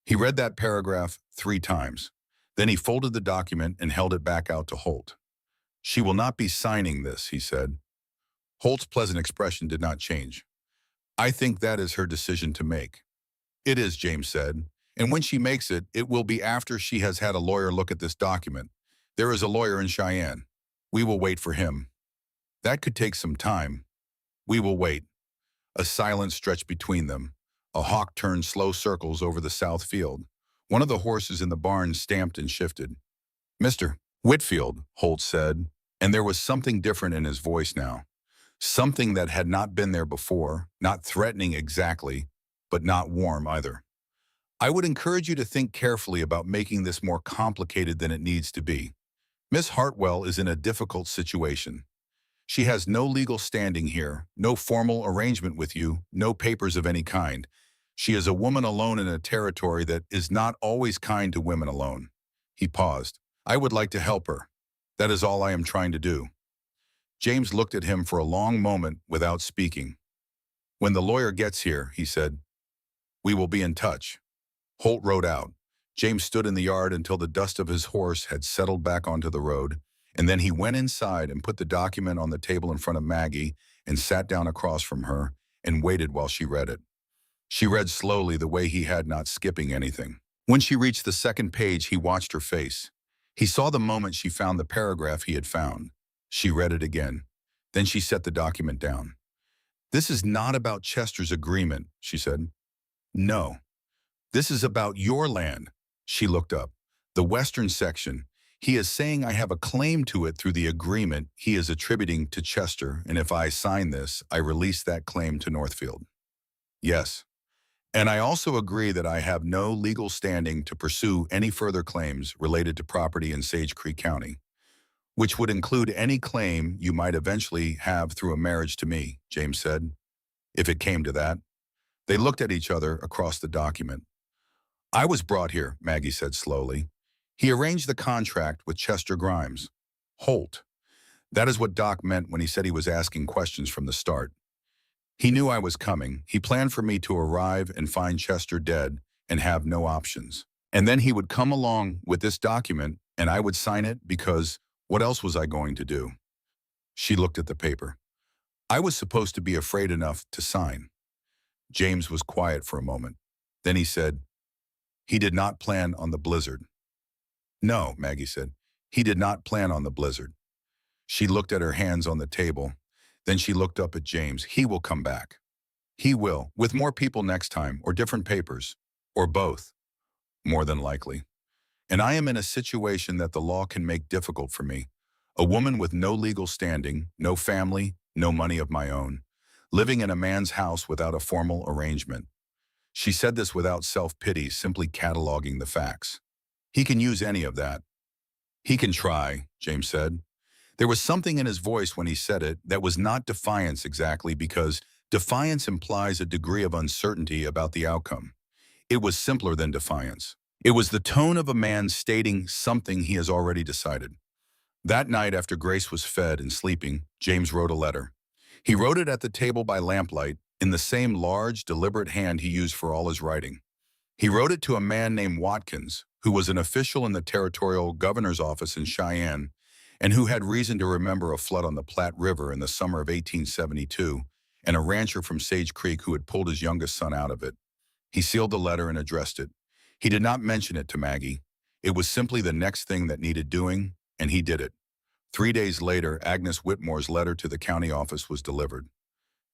He read that paragraph 3 times. Then he folded the document and held it back out to Holt. She will not be signing this, he said. Holt's pleasant expression did not change. I think that is her decision to make. It is, James said, and when she makes it, it will be after she has had a lawyer look at this document. There is a lawyer in Cheyenne. We will wait for him. That could take some time. We will wait. A silence stretched between them. A hawk turned slow circles over the south field. One of the horses in the barn stamped and shifted. Mr. Whitfield, Holt said, and there was something different in his voice now. Something that had not been there before, not threatening exactly, but not warm either. I would encourage you to think carefully about making this more complicated than it needs to be. Miss Hartwell is in a difficult situation. She has no legal standing here, no formal arrangement with you, no papers of any kind. She is a woman alone in a territory that is not always kind to women alone. He paused. I would like to help her. That is all I am trying to do. James looked at him for a long moment without speaking. When the lawyer gets here, he said, we will be in touch. Holt rode out. James stood in the yard until the dust of his horse had settled back onto the road, and then he went inside and put the document on the table in front of Maggie and sat down across from her and waited while she read it. She read slowly, the way he had, not skipping anything. When she reached the second page, he watched her face. He saw the moment she found the paragraph he had found. She read it again. Then she set the document down. This is not about Chester's agreement, she said. No. This is about your land. She looked up. The western section. He is saying I have a claim to it through the agreement he is attributing to Chester, and if I sign this, I release that claim to Northfield. Yes. And I also agree that I have no legal standing to pursue any further claims related to property in Sage Creek County, which would include any claim you might eventually have through a marriage to me, James said, if it came to that. They looked at each other across the document. I was brought here, Maggie said slowly. He arranged the contract with Chester Grimes. Holt. That is what Doc meant when he said he was asking questions from the start. He knew I was coming. He planned for me to arrive and find Chester dead and have no options. And then he would come along with this document and I would sign it because what else was I going to do? She looked at the paper. I was supposed to be afraid enough to sign. James was quiet for a moment. Then he said, he did not plan on the blizzard. No, Maggie said. He did not plan on the blizzard. She looked at her hands on the table. Then she looked up at James. He will come back. He will, with more people next time, or different papers, or both, more than likely. And I am in a situation that the law can make difficult for me. A woman with no legal standing, no family, no money of my own, living in a man's house without a formal arrangement. She said this without self-pity, simply cataloging the facts. He can use any of that. He can try, James said. There was something in his voice when he said it that was not defiance exactly, because defiance implies a degree of uncertainty about the outcome. It was simpler than defiance. It was the tone of a man stating something he has already decided. That night, after Grace was fed and sleeping, James wrote a letter. He wrote it at the table by lamplight, in the same large, deliberate hand he used for all his writing. He wrote it to a man named Watkins, who was an official in the territorial governor's office in Cheyenne, and who had reason to remember a flood on the Platte River in the summer of 1872, and a rancher from Sage Creek who had pulled his youngest son out of it. He sealed the letter and addressed it. He did not mention it to Maggie. It was simply the next thing that needed doing, and he did it. 3 days later, Agnes Whitmore's letter to the county office was delivered.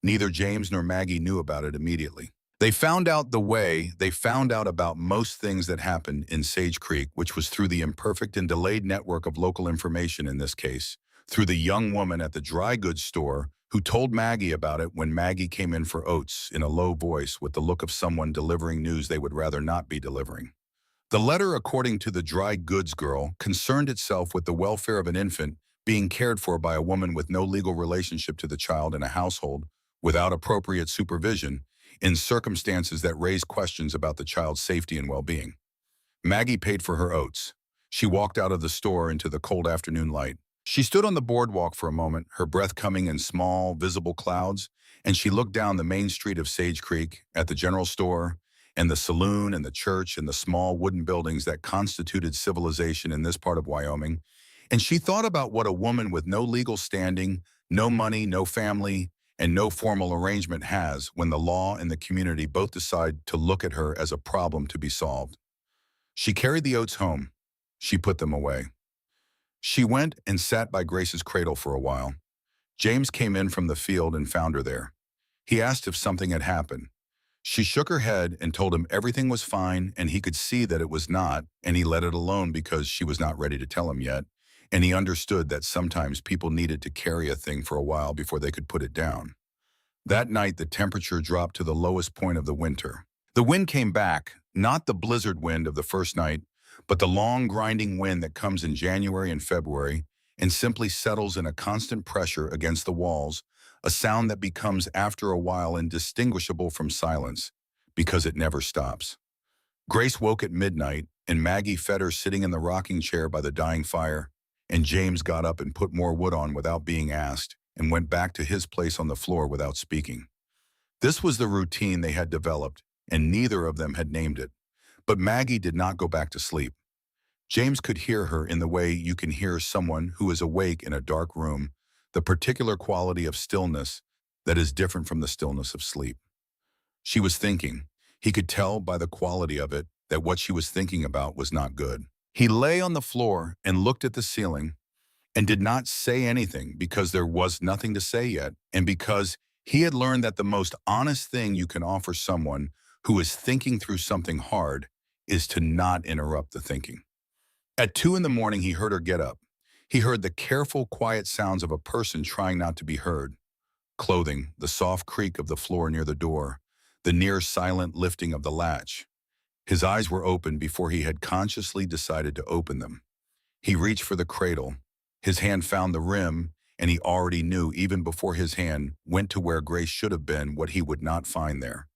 Neither James nor Maggie knew about it immediately. They found out about most things that happened in Sage Creek, which was through the imperfect and delayed network of local information in this case, through the young woman at the dry goods store who told Maggie about it when Maggie came in for oats in a low voice with the look of someone delivering news they would rather not be delivering. The letter, according to the dry goods girl, concerned itself with the welfare of an infant being cared for by a woman with no legal relationship to the child in a household without appropriate supervision, in circumstances that raise questions about the child's safety and well-being. Maggie paid for her oats. She walked out of the store into the cold afternoon light. She stood on the boardwalk for a moment, her breath coming in small, visible clouds, and she looked down the main street of Sage Creek at the general store and the saloon and the church and the small wooden buildings that constituted civilization in this part of Wyoming, and she thought about what a woman with no legal standing, no money, no family, and no formal arrangement has when the law and the community both decide to look at her as a problem to be solved. She carried the oats home. She put them away. She went and sat by Grace's cradle for a while. James came in from the field and found her there. He asked if something had happened. She shook her head and told him everything was fine, and he could see that it was not, and he let it alone because she was not ready to tell him yet, and he understood that sometimes people needed to carry a thing for a while before they could put it down. That night, the temperature dropped to the lowest point of the winter. The wind came back, not the blizzard wind of the first night, but the long grinding wind that comes in January and February and simply settles in a constant pressure against the walls, a sound that becomes after a while indistinguishable from silence, because it never stops. Grace woke at midnight, and Maggie fed her sitting in the rocking chair by the dying fire, and James got up and put more wood on without being asked, and went back to his place on the floor without speaking. This was the routine they had developed, and neither of them had named it. But Maggie did not go back to sleep. James could hear her in the way you can hear someone who is awake in a dark room, the particular quality of stillness that is different from the stillness of sleep. She was thinking. He could tell by the quality of it that what she was thinking about was not good. He lay on the floor and looked at the ceiling and did not say anything because there was nothing to say yet, and because he had learned that the most honest thing you can offer someone who is thinking through something hard is to not interrupt the thinking. At 2 in the morning, he heard her get up. He heard the careful, quiet sounds of a person trying not to be heard. Clothing, the soft creak of the floor near the door, the near silent lifting of the latch. His eyes were open before he had consciously decided to open them. He reached for the cradle. His hand found the rim, and he already knew even before his hand went to where Grace should have been what he would not find there.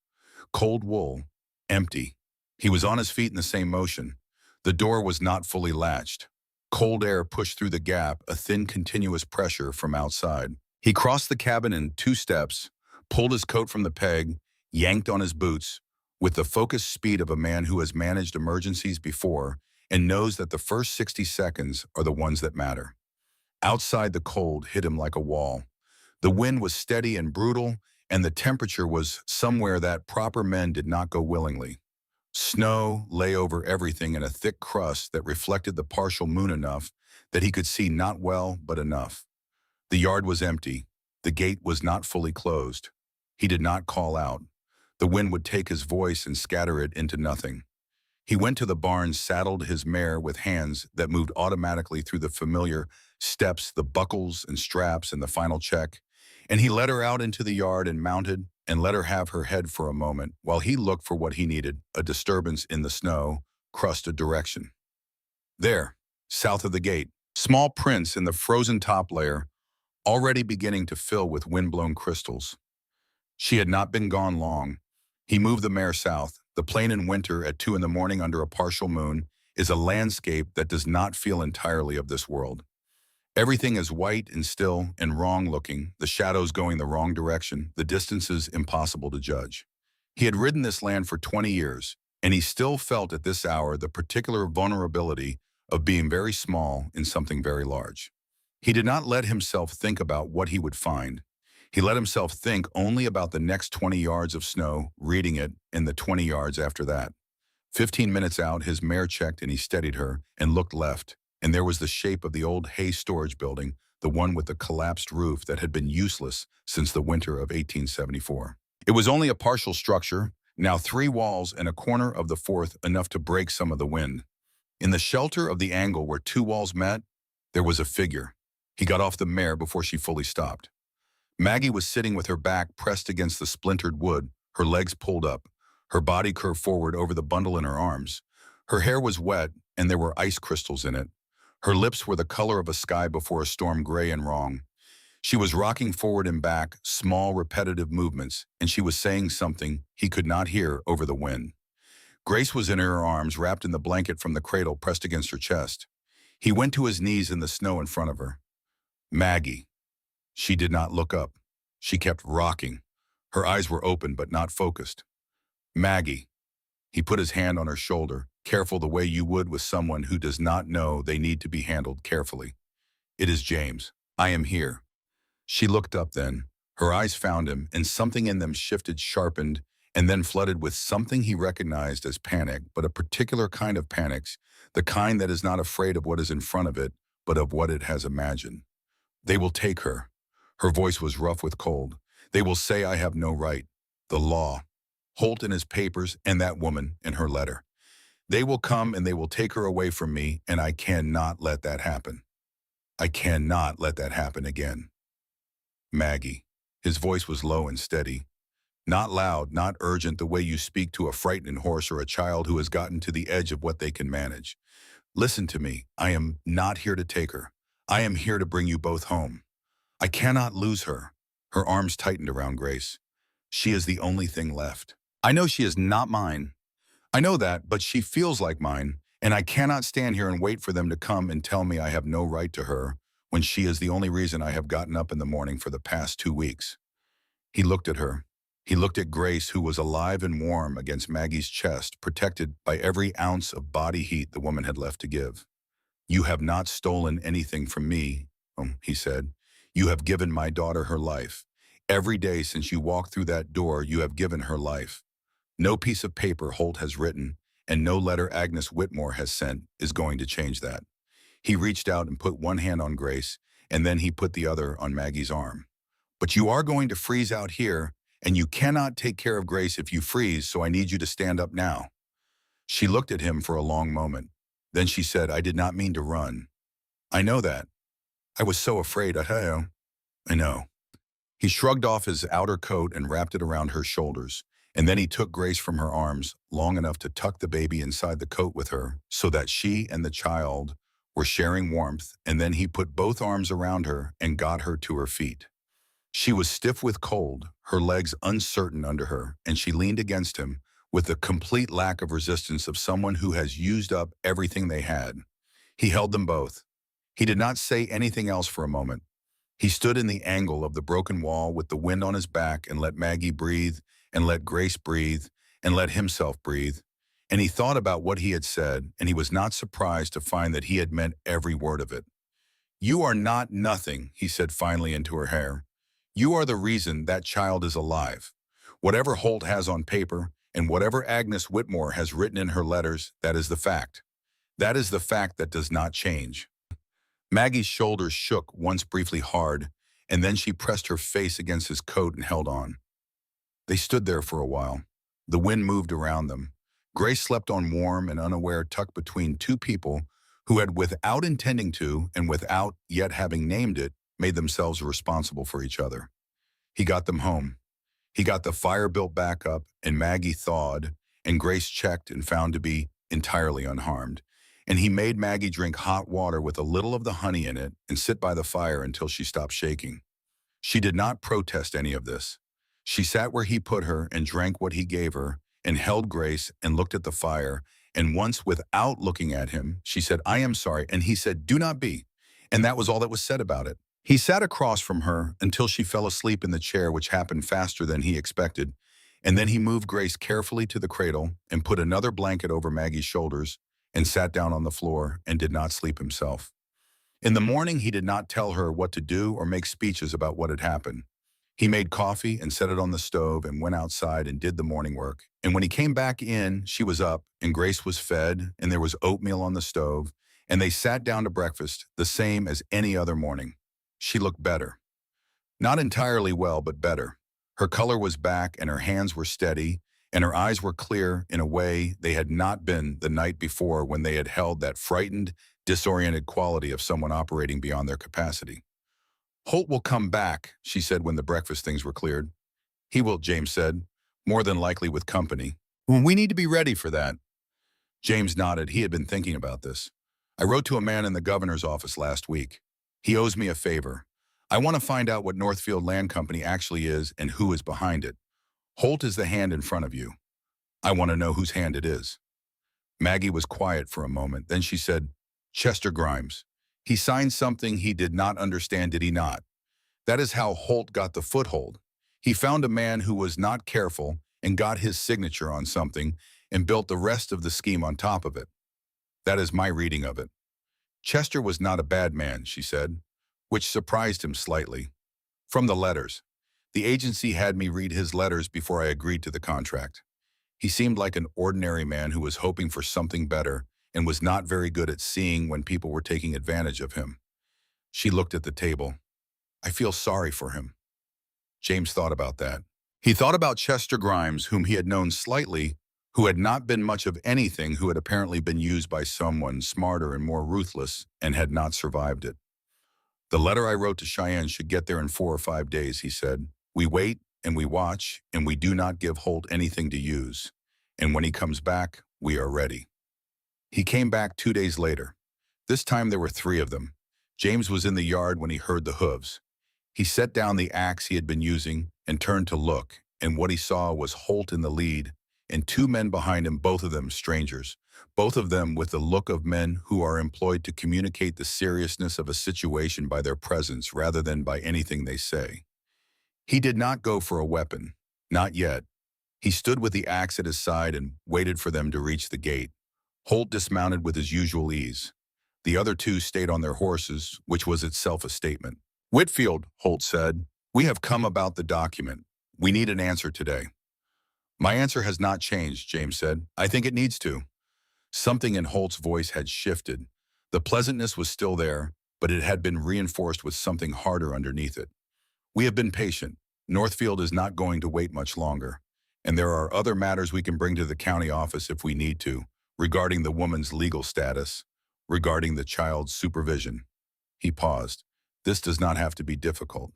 Cold wool, empty. He was on his feet in the same motion. The door was not fully latched. Cold air pushed through the gap, a thin continuous pressure from outside. He crossed the cabin in 2 steps, pulled his coat from the peg, yanked on his boots, with the focused speed of a man who has managed emergencies before and knows that the first 60 seconds are the ones that matter. Outside, the cold hit him like a wall. The wind was steady and brutal, and the temperature was somewhere that proper men did not go willingly. Snow lay over everything in a thick crust that reflected the partial moon enough that he could see not well, but enough. The yard was empty. The gate was not fully closed. He did not call out. The wind would take his voice and scatter it into nothing. He went to the barn, saddled his mare with hands that moved automatically through the familiar steps, the buckles and straps, and the final check, and he led her out into the yard and mounted and let her have her head for a moment while he looked for what he needed, a disturbance in the snow, crusted direction. There, south of the gate, small prints in the frozen top layer, already beginning to fill with wind-blown crystals. She had not been gone long. He moved the mare south. The plain in winter at 2 in the morning under a partial moon is a landscape that does not feel entirely of this world. Everything is white and still and wrong-looking, the shadows going the wrong direction, the distances impossible to judge. He had ridden this land for 20 years, and he still felt at this hour the particular vulnerability of being very small in something very large. He did not let himself think about what he would find. He let himself think only about the next 20 yards of snow, reading it, and the 20 yards after that. 15 minutes out, his mare checked and he steadied her and looked left, and there was the shape of the old hay storage building, the one with the collapsed roof that had been useless since the winter of 1874. It was only a partial structure, now 3 walls and a corner of the 4th enough to break some of the wind. In the shelter of the angle where 2 walls met, there was a figure. He got off the mare before she fully stopped. Maggie was sitting with her back pressed against the splintered wood, her legs pulled up, her body curved forward over the bundle in her arms. Her hair was wet, and there were ice crystals in it. Her lips were the color of a sky before a storm, gray and wrong. She was rocking forward and back, small, repetitive movements, and she was saying something he could not hear over the wind. Grace was in her arms, wrapped in the blanket from the cradle pressed against her chest. He went to his knees in the snow in front of her. Maggie. She did not look up. She kept rocking. Her eyes were open but not focused. Maggie. He put his hand on her shoulder, careful the way you would with someone who does not know they need to be handled carefully. It is James. I am here. She looked up then. Her eyes found him, and something in them shifted, sharpened, and then flooded with something he recognized as panic, but a particular kind of panics, the kind that is not afraid of what is in front of it, but of what it has imagined. They will take her. Her voice was rough with cold. They will say I have no right. The law. Holt and his papers, and that woman and her letter. They will come and they will take her away from me, and I cannot let that happen. I cannot let that happen again. Maggie. His voice was low and steady. Not loud, not urgent the way you speak to a frightened horse or a child who has gotten to the edge of what they can manage. Listen to me. I am not here to take her. I am here to bring you both home. I cannot lose her. Her arms tightened around Grace. She is the only thing left. I know she is not mine. I know that, but she feels like mine, and I cannot stand here and wait for them to come and tell me I have no right to her when she is the only reason I have gotten up in the morning for the past 2 weeks. He looked at her. He looked at Grace, who was alive and warm against Maggie's chest, protected by every ounce of body heat the woman had left to give. You have not stolen anything from me, he said. You have given my daughter her life. Every day since you walked through that door, you have given her life. No piece of paper Holt has written, and no letter Agnes Whitmore has sent is going to change that. He reached out and put one hand on Grace, and then he put the other on Maggie's arm. But you are going to freeze out here, and you cannot take care of Grace if you freeze, so I need you to stand up now. She looked at him for a long moment. Then she said, I did not mean to run. I know that. I was so afraid. I know. He shrugged off his outer coat and wrapped it around her shoulders, and then he took Grace from her arms long enough to tuck the baby inside the coat with her so that she and the child were sharing warmth, and then he put both arms around her and got her to her feet. She was stiff with cold, her legs uncertain under her, and she leaned against him with the complete lack of resistance of someone who has used up everything they had. He held them both. He did not say anything else for a moment. He stood in the angle of the broken wall with the wind on his back and let Maggie breathe and let Grace breathe and let himself breathe. And he thought about what he had said, and he was not surprised to find that he had meant every word of it. You are not nothing, he said finally into her hair. You are the reason that child is alive. Whatever Holt has on paper and whatever Agnes Whitmore has written in her letters, that is the fact. That is the fact that does not change. Maggie's shoulders shook once briefly hard, and then she pressed her face against his coat and held on. They stood there for a while. The wind moved around them. Grace slept on warm and unaware, tucked between two people who had, without intending to and without yet having named it, made themselves responsible for each other. He got them home. He got the fire built back up, and Maggie thawed, and Grace checked and found to be entirely unharmed. And he made Maggie drink hot water with a little of the honey in it and sit by the fire until she stopped shaking. She did not protest any of this. She sat where he put her and drank what he gave her and held Grace and looked at the fire, and once, without looking at him, she said, I am sorry, and he said, do not be. And that was all that was said about it. He sat across from her until she fell asleep in the chair, which happened faster than he expected, and then he moved Grace carefully to the cradle and put another blanket over Maggie's shoulders and sat down on the floor and did not sleep himself. In the morning, he did not tell her what to do or make speeches about what had happened. He made coffee and set it on the stove and went outside and did the morning work. And when he came back in, she was up and Grace was fed and there was oatmeal on the stove, and they sat down to breakfast the same as any other morning. She looked better. Not entirely well, but better. Her color was back and her hands were steady, and her eyes were clear in a way they had not been the night before when they had held that frightened, disoriented quality of someone operating beyond their capacity. Holt will come back, she said when the breakfast things were cleared. He will, James said, more than likely with company. We need to be ready for that. James nodded. He had been thinking about this. I wrote to a man in the governor's office last week. He owes me a favor. I want to find out what Northfield Land Company actually is and who is behind it. Holt is the hand in front of you. I want to know whose hand it is. Maggie was quiet for a moment. Then she said, Chester Grimes. He signed something he did not understand, did he not? That is how Holt got the foothold. He found a man who was not careful and got his signature on something and built the rest of the scheme on top of it. That is my reading of it. Chester was not a bad man, she said, which surprised him slightly. From the letters. The agency had me read his letters before I agreed to the contract. He seemed like an ordinary man who was hoping for something better and was not very good at seeing when people were taking advantage of him. She looked at the table. I feel sorry for him. James thought about that. He thought about Chester Grimes, whom he had known slightly, who had not been much of anything, who had apparently been used by someone smarter and more ruthless and had not survived it. The letter I wrote to Cheyenne should get there in 4 or 5 days, he said. We wait, and we watch, and we do not give Holt anything to use. And when he comes back, we are ready. He came back 2 days later. This time there were three of them. James was in the yard when he heard the hooves. He set down the axe he had been using and turned to look, and what he saw was Holt in the lead, and two men behind him, both of them strangers, both of them with the look of men who are employed to communicate the seriousness of a situation by their presence rather than by anything they say. He did not go for a weapon, not yet. He stood with the axe at his side and waited for them to reach the gate. Holt dismounted with his usual ease. The other two stayed on their horses, which was itself a statement. "Whitfield," Holt said, "we have come about the document. We need an answer today." "My answer has not changed," James said. "I think it needs to." Something in Holt's voice had shifted. The pleasantness was still there, but it had been reinforced with something harder underneath it. "We have been patient. Northfield is not going to wait much longer. And there are other matters we can bring to the county office if we need to, regarding the woman's legal status, regarding the child's supervision." He paused. "This does not have to be difficult."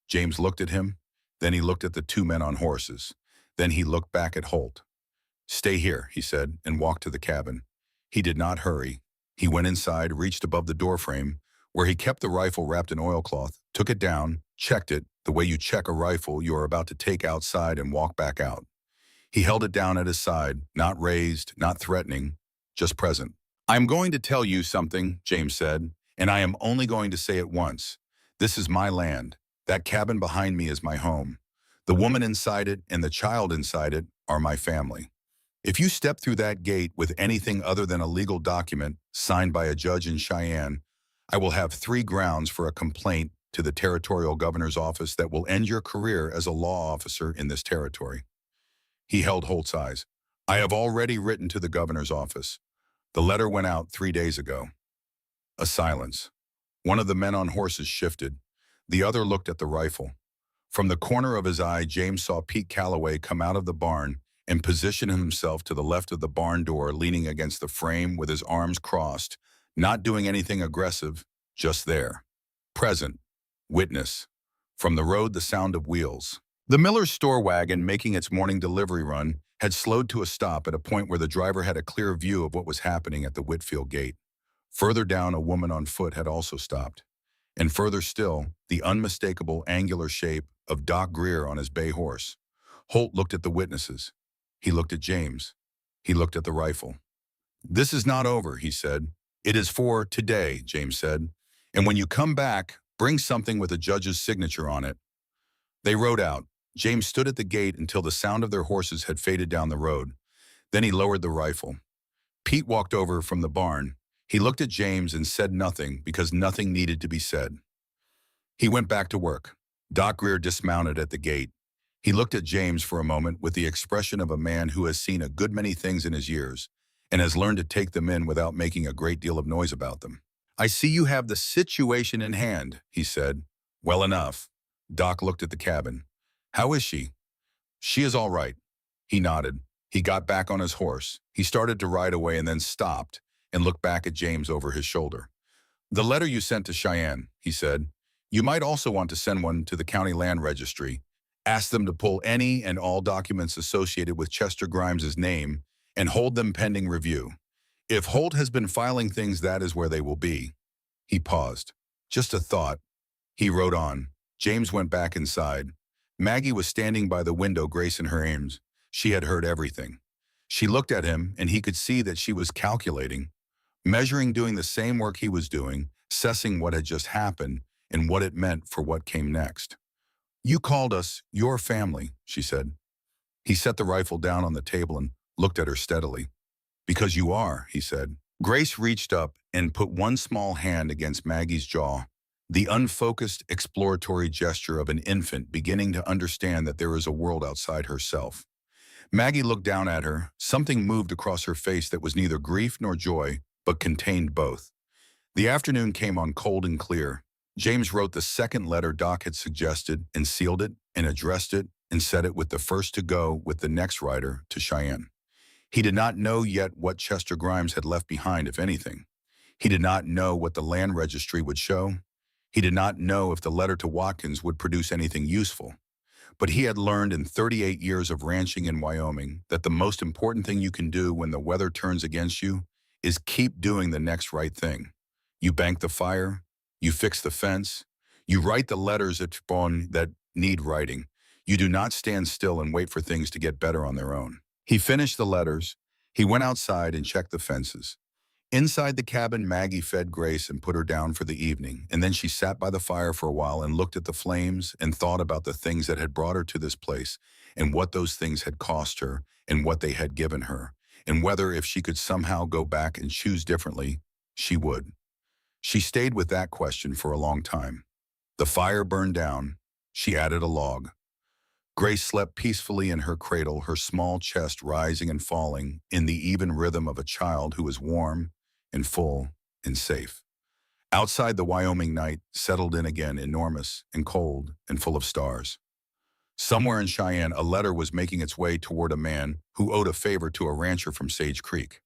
James looked at him, then he looked at the two men on horses. Then he looked back at Holt. "Stay here," he said, and walked to the cabin. He did not hurry. He went inside, reached above the doorframe, where he kept the rifle wrapped in oilcloth, took it down, checked it, the way you check a rifle you are about to take outside, and walk back out. He held it down at his side, not raised, not threatening, just present. "I'm going to tell you something," James said, "and I am only going to say it once. This is my land. That cabin behind me is my home. The woman inside it and the child inside it are my family. If you step through that gate with anything other than a legal document signed by a judge in Cheyenne, I will have 3 grounds for a complaint to the territorial governor's office that will end your career as a law officer in this territory." He held Holt's eyes. "I have already written to the governor's office. The letter went out 3 days ago." A silence. One of the men on horses shifted. The other looked at the rifle. From the corner of his eye, James saw Pete Calloway come out of the barn and position himself to the left of the barn door, leaning against the frame with his arms crossed, not doing anything aggressive, just there. Present. Witness. From the road, the sound of wheels. The Miller's store wagon, making its morning delivery run, had slowed to a stop at a point where the driver had a clear view of what was happening at the Whitfield gate. Further down, a woman on foot had also stopped. And further still, the unmistakable angular shape of Doc Greer on his bay horse. Holt looked at the witnesses. He looked at James. He looked at the rifle. "This is not over," he said. "It is for today," James said. "And when you come back, bring something with a judge's signature on it." They rode out. James stood at the gate until the sound of their horses had faded down the road. Then he lowered the rifle. Pete walked over from the barn. He looked at James and said nothing because nothing needed to be said. He went back to work. Doc Greer dismounted at the gate. He looked at James for a moment with the expression of a man who has seen a good many things in his years and has learned to take them in without making a great deal of noise about them. "I see you have the situation in hand," he said. "Well enough." Doc looked at the cabin. "How is she?" "She is all right." He nodded. He got back on his horse. He started to ride away and then stopped and looked back at James over his shoulder. "The letter you sent to Cheyenne," he said. "You might also want to send one to the county land registry. Ask them to pull any and all documents associated with Chester Grimes's name and hold them pending review. If Holt has been filing things, that is where they will be." He paused. "Just a thought." He rode on. James went back inside. Maggie was standing by the window, gracing her aims. She had heard everything. She looked at him, and he could see that she was calculating, measuring, doing the same work he was doing, assessing what had just happened and what it meant for what came next. "You called us your family," she said. He set the rifle down on the table and looked at her steadily. "Because you are," he said. Grace reached up and put one small hand against Maggie's jaw, the unfocused, exploratory gesture of an infant beginning to understand that there is a world outside herself. Maggie looked down at her. Something moved across her face that was neither grief nor joy, but contained both. The afternoon came on cold and clear. James wrote the second letter Doc had suggested and sealed it and addressed it and set it with the first to go with the next writer to Cheyenne. He did not know yet what Chester Grimes had left behind, if anything. He did not know what the land registry would show. He did not know if the letter to Watkins would produce anything useful. But he had learned in 38 years of ranching in Wyoming that the most important thing you can do when the weather turns against you is keep doing the next right thing. You bank the fire, you fix the fence, you write the letters that need writing. You do not stand still and wait for things to get better on their own. He finished the letters. He went outside and checked the fences. Inside the cabin, Maggie fed Grace and put her down for the evening, and then she sat by the fire for a while and looked at the flames and thought about the things that had brought her to this place and what those things had cost her and what they had given her, and whether if she could somehow go back and choose differently, she would. She stayed with that question for a long time. The fire burned down. She added a log. Grace slept peacefully in her cradle, her small chest rising and falling in the even rhythm of a child who is warm and full and safe. Outside, the Wyoming night settled in again, enormous and cold and full of stars. Somewhere in Cheyenne, a letter was making its way toward a man who owed a favor to a rancher from Sage Creek.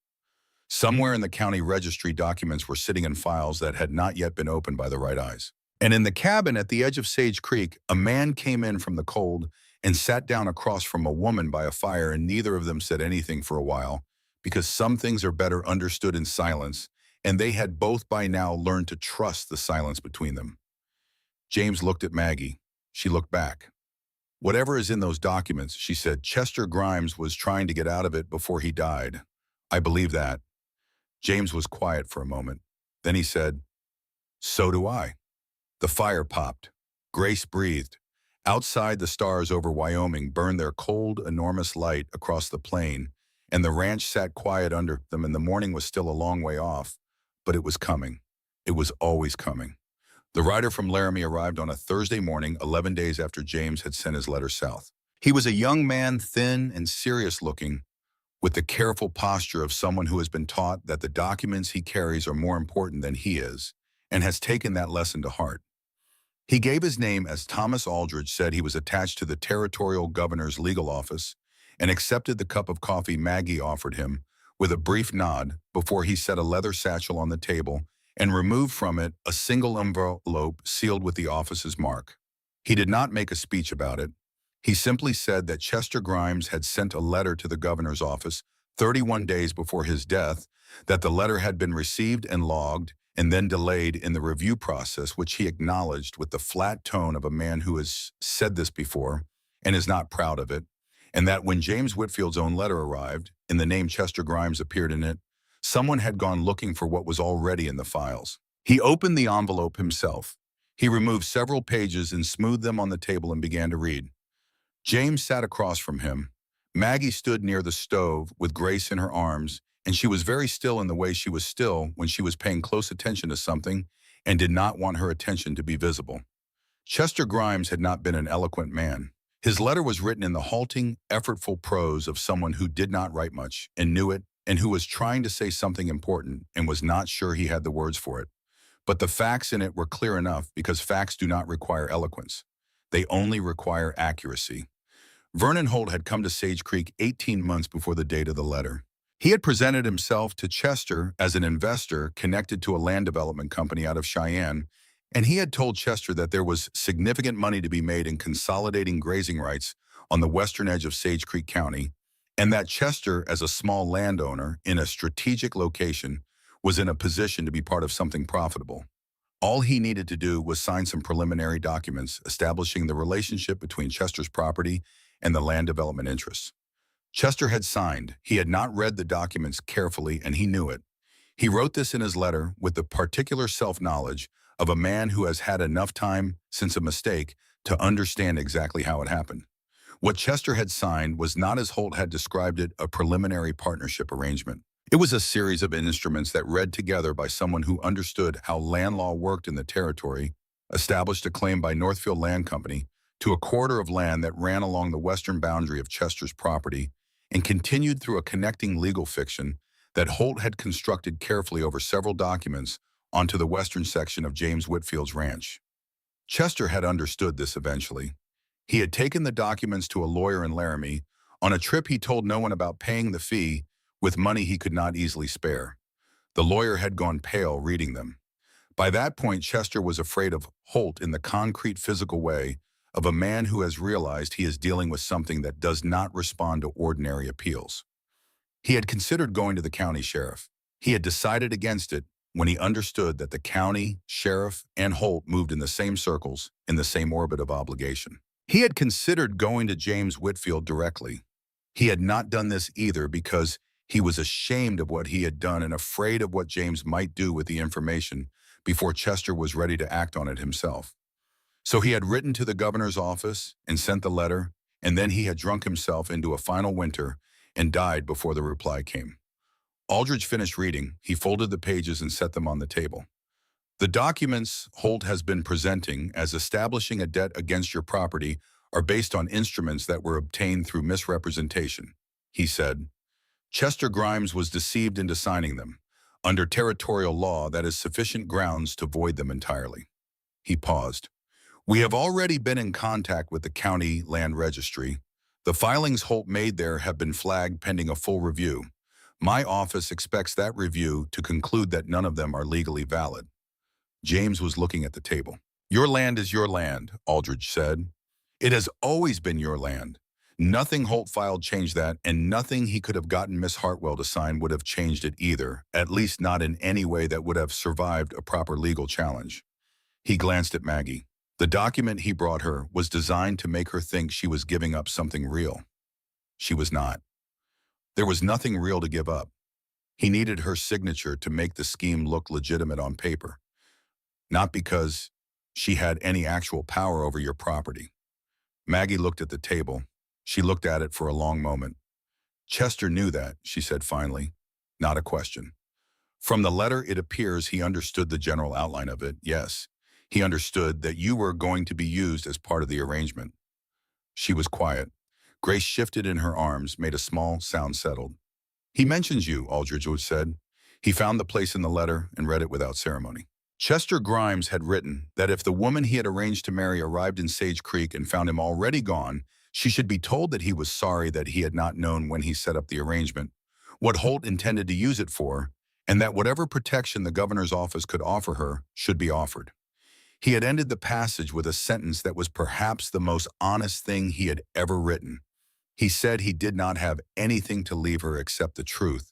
Somewhere in the county registry, documents were sitting in files that had not yet been opened by the right eyes. And in the cabin at the edge of Sage Creek, a man came in from the cold and sat down across from a woman by a fire, and neither of them said anything for a while, because some things are better understood in silence, and they had both by now learned to trust the silence between them. James looked at Maggie. She looked back. "Whatever is in those documents," she said, "Chester Grimes was trying to get out of it before he died. I believe that." James was quiet for a moment. Then he said, "So do I." The fire popped. Grace breathed. Outside, the stars over Wyoming burned their cold, enormous light across the plain, and the ranch sat quiet under them, and the morning was still a long way off, but it was coming. It was always coming. The rider from Laramie arrived on a Thursday morning, 11 days after James had sent his letter south. He was a young man, thin and serious-looking, with the careful posture of someone who has been taught that the documents he carries are more important than he is, and has taken that lesson to heart. He gave his name as Thomas Aldridge, said he was attached to the territorial governor's legal office, and accepted the cup of coffee Maggie offered him with a brief nod before he set a leather satchel on the table and removed from it a single envelope sealed with the office's mark. He did not make a speech about it. He simply said that Chester Grimes had sent a letter to the governor's office 31 days before his death, that the letter had been received and logged, and then delayed in the review process, which he acknowledged with the flat tone of a man who has said this before and is not proud of it, and that when James Whitfield's own letter arrived, and the name Chester Grimes appeared in it, someone had gone looking for what was already in the files. He opened the envelope himself. He removed several pages and smoothed them on the table and began to read. James sat across from him. Maggie stood near the stove with Grace in her arms, and she was very still in the way she was still when she was paying close attention to something and did not want her attention to be visible. Chester Grimes had not been an eloquent man. His letter was written in the halting, effortful prose of someone who did not write much and knew it, and who was trying to say something important and was not sure he had the words for it. But the facts in it were clear enough, because facts do not require eloquence. They only require accuracy. Vernon Holt had come to Sage Creek 18 months before the date of the letter. He had presented himself to Chester as an investor connected to a land development company out of Cheyenne, and he had told Chester that there was significant money to be made in consolidating grazing rights on the western edge of Sage Creek County, and that Chester, as a small landowner in a strategic location, was in a position to be part of something profitable. All he needed to do was sign some preliminary documents establishing the relationship between Chester's property and the land development interests. Chester had signed. He had not read the documents carefully, and he knew it. He wrote this in his letter with the particular self-knowledge of a man who has had enough time since a mistake to understand exactly how it happened. What Chester had signed was not, as Holt had described it, a preliminary partnership arrangement. It was a series of instruments that, read together by someone who understood how land law worked in the territory, established a claim by Northfield Land Company to a quarter of land that ran along the western boundary of Chester's property, and continued through a connecting legal fiction that Holt had constructed carefully over several documents onto the western section of James Whitfield's ranch. Chester had understood this eventually. He had taken the documents to a lawyer in Laramie on a trip he told no one about, paying the fee with money he could not easily spare. The lawyer had gone pale reading them. By that point, Chester was afraid of Holt in the concrete, physical way of a man who has realized he is dealing with something that does not respond to ordinary appeals. He had considered going to the county sheriff. He had decided against it when he understood that the county, sheriff, and Holt moved in the same circles, in the same orbit of obligation. He had considered going to James Whitfield directly. He had not done this either because he was ashamed of what he had done and afraid of what James might do with the information before Chester was ready to act on it himself. So he had written to the governor's office and sent the letter, and then he had drunk himself into a final winter and died before the reply came. Aldridge finished reading. He folded the pages and set them on the table. The documents Holt has been presenting as establishing a debt against your property are based on instruments that were obtained through misrepresentation, he said. Chester Grimes was deceived into signing them. Under territorial law, that is sufficient grounds to void them entirely. He paused. We have already been in contact with the county land registry. The filings Holt made there have been flagged pending a full review. My office expects that review to conclude that none of them are legally valid. James was looking at the table. Your land is your land, Aldridge said. It has always been your land. Nothing Holt filed changed that, and nothing he could have gotten Miss Hartwell to sign would have changed it either, at least not in any way that would have survived a proper legal challenge. He glanced at Maggie. The document he brought her was designed to make her think she was giving up something real. She was not. There was nothing real to give up. He needed her signature to make the scheme look legitimate on paper, not because she had any actual power over your property. Maggie looked at the table. She looked at it for a long moment. Chester knew that, she said finally. Not a question. From the letter, it appears he understood the general outline of it, yes. He understood that you were going to be used as part of the arrangement. She was quiet. Grace shifted in her arms, made a small sound settled. He mentions you, Aldridge said. He found the place in the letter and read it without ceremony. Chester Grimes had written that if the woman he had arranged to marry arrived in Sage Creek and found him already gone, she should be told that he was sorry that he had not known when he set up the arrangement, what Holt intended to use it for, and that whatever protection the governor's office could offer her should be offered. He had ended the passage with a sentence that was perhaps the most honest thing he had ever written. He said he did not have anything to leave her except the truth,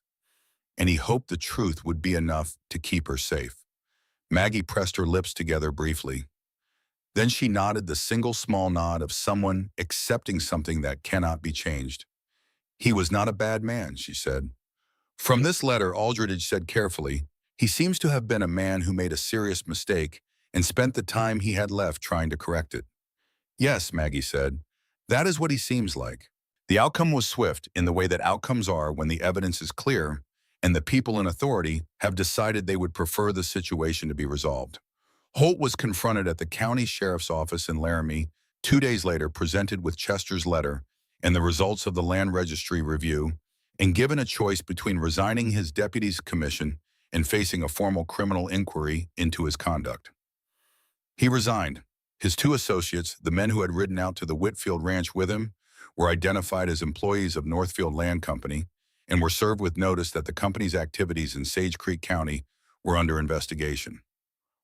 and he hoped the truth would be enough to keep her safe. Maggie pressed her lips together briefly. Then she nodded the single small nod of someone accepting something that cannot be changed. He was not a bad man, she said. From this letter, Aldridge said carefully, he seems to have been a man who made a serious mistake and spent the time he had left trying to correct it. Yes, Maggie said, that is what he seems like. The outcome was swift in the way that outcomes are when the evidence is clear and the people in authority have decided they would prefer the situation to be resolved. Holt was confronted at the county sheriff's office in Laramie 2 days later, presented with Chester's letter and the results of the land registry review, and given a choice between resigning his deputy's commission and facing a formal criminal inquiry into his conduct. He resigned. His 2 associates, the men who had ridden out to the Whitfield Ranch with him, were identified as employees of Northfield Land Company and were served with notice that the company's activities in Sage Creek County were under investigation.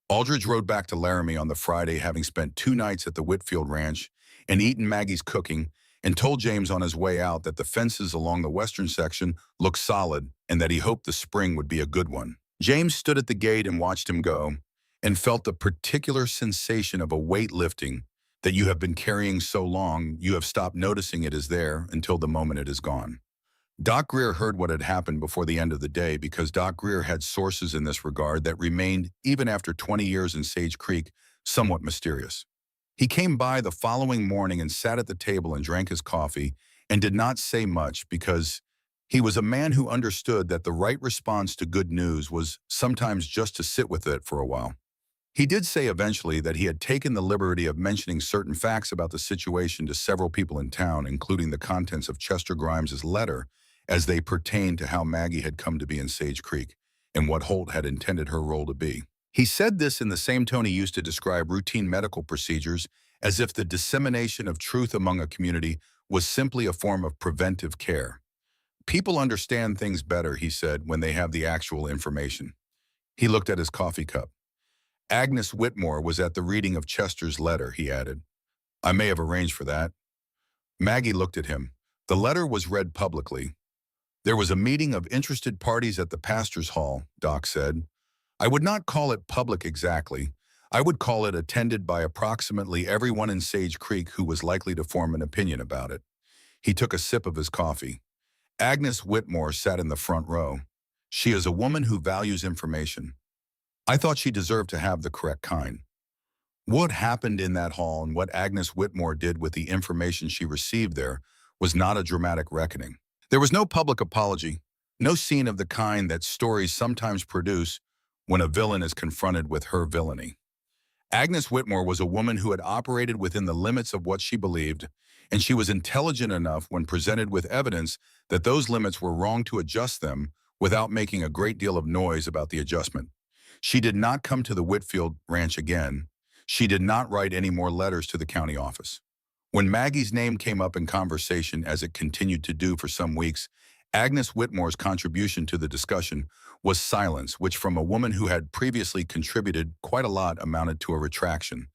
Aldridge rode back to Laramie on the Friday, having spent 2 nights at the Whitfield Ranch and eaten Maggie's cooking, and told James on his way out that the fences along the western section looked solid and that he hoped the spring would be a good one. James stood at the gate and watched him go and felt the particular sensation of a weight lifting that you have been carrying so long you have stopped noticing it is there until the moment it is gone. Doc Greer heard what had happened before the end of the day because Doc Greer had sources in this regard that remained, even after 20 years in Sage Creek, somewhat mysterious. He came by the following morning and sat at the table and drank his coffee and did not say much because he was a man who understood that the right response to good news was sometimes just to sit with it for a while. He did say eventually that he had taken the liberty of mentioning certain facts about the situation to several people in town, including the contents of Chester Grimes's letter, as they pertained to how Maggie had come to be in Sage Creek and what Holt had intended her role to be. He said this in the same tone he used to describe routine medical procedures, as if the dissemination of truth among a community was simply a form of preventive care. People understand things better, he said, when they have the actual information. He looked at his coffee cup. Agnes Whitmore was at the reading of Chester's letter, he added. I may have arranged for that. Maggie looked at him. The letter was read publicly. There was a meeting of interested parties at the pastor's hall, Doc said. I would not call it public exactly. I would call it attended by approximately everyone in Sage Creek who was likely to form an opinion about it. He took a sip of his coffee. Agnes Whitmore sat in the front row. She is a woman who values information. I thought she deserved to have the correct kind. What happened in that hall and what Agnes Whitmore did with the information she received there was not a dramatic reckoning. There was no public apology, no scene of the kind that stories sometimes produce when a villain is confronted with her villainy. Agnes Whitmore was a woman who had operated within the limits of what she believed, and she was intelligent enough when presented with evidence that those limits were wrong to adjust them without making a great deal of noise about the adjustment. She did not come to the Whitfield ranch again. She did not write any more letters to the county office. When Maggie's name came up in conversation, as it continued to do for some weeks, Agnes Whitmore's contribution to the discussion was silence, which from a woman who had previously contributed quite a lot amounted to a retraction.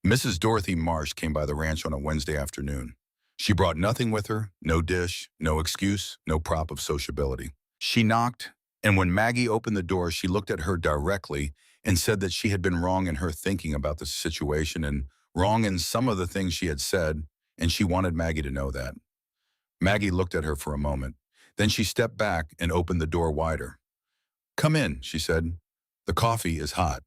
Mrs. Dorothy Marsh came by the ranch on a Wednesday afternoon. She brought nothing with her, no dish, no excuse, no prop of sociability. She knocked, and when Maggie opened the door, she looked at her directly and said that she had been wrong in her thinking about the situation and wrong in some of the things she had said, and she wanted Maggie to know that. Maggie looked at her for a moment. Then she stepped back and opened the door wider. "Come in," she said. "The coffee is hot."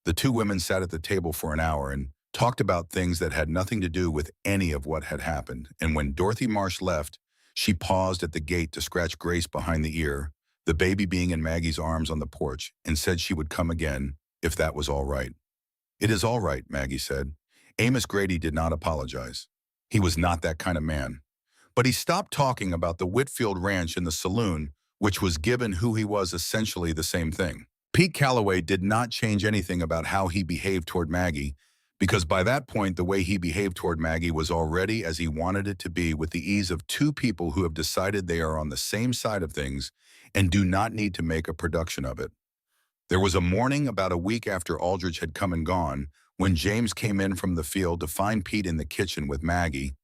The two women sat at the table for an hour and talked about things that had nothing to do with any of what had happened, and when Dorothy Marsh left, she paused at the gate to scratch Grace behind the ear, the baby being in Maggie's arms on the porch, and said she would come again, if that was all right. "It is all right," Maggie said. Amos Grady did not apologize. He was not that kind of man. But he stopped talking about the Whitfield Ranch in the saloon, which was given who he was essentially the same thing. Pete Calloway did not change anything about how he behaved toward Maggie, because by that point the way he behaved toward Maggie was already as he wanted it to be, with the ease of two people who have decided they are on the same side of things and do not need to make a production of it. There was a morning about a week after Aldrich had come and gone when James came in from the field to find Pete in the kitchen with Maggie.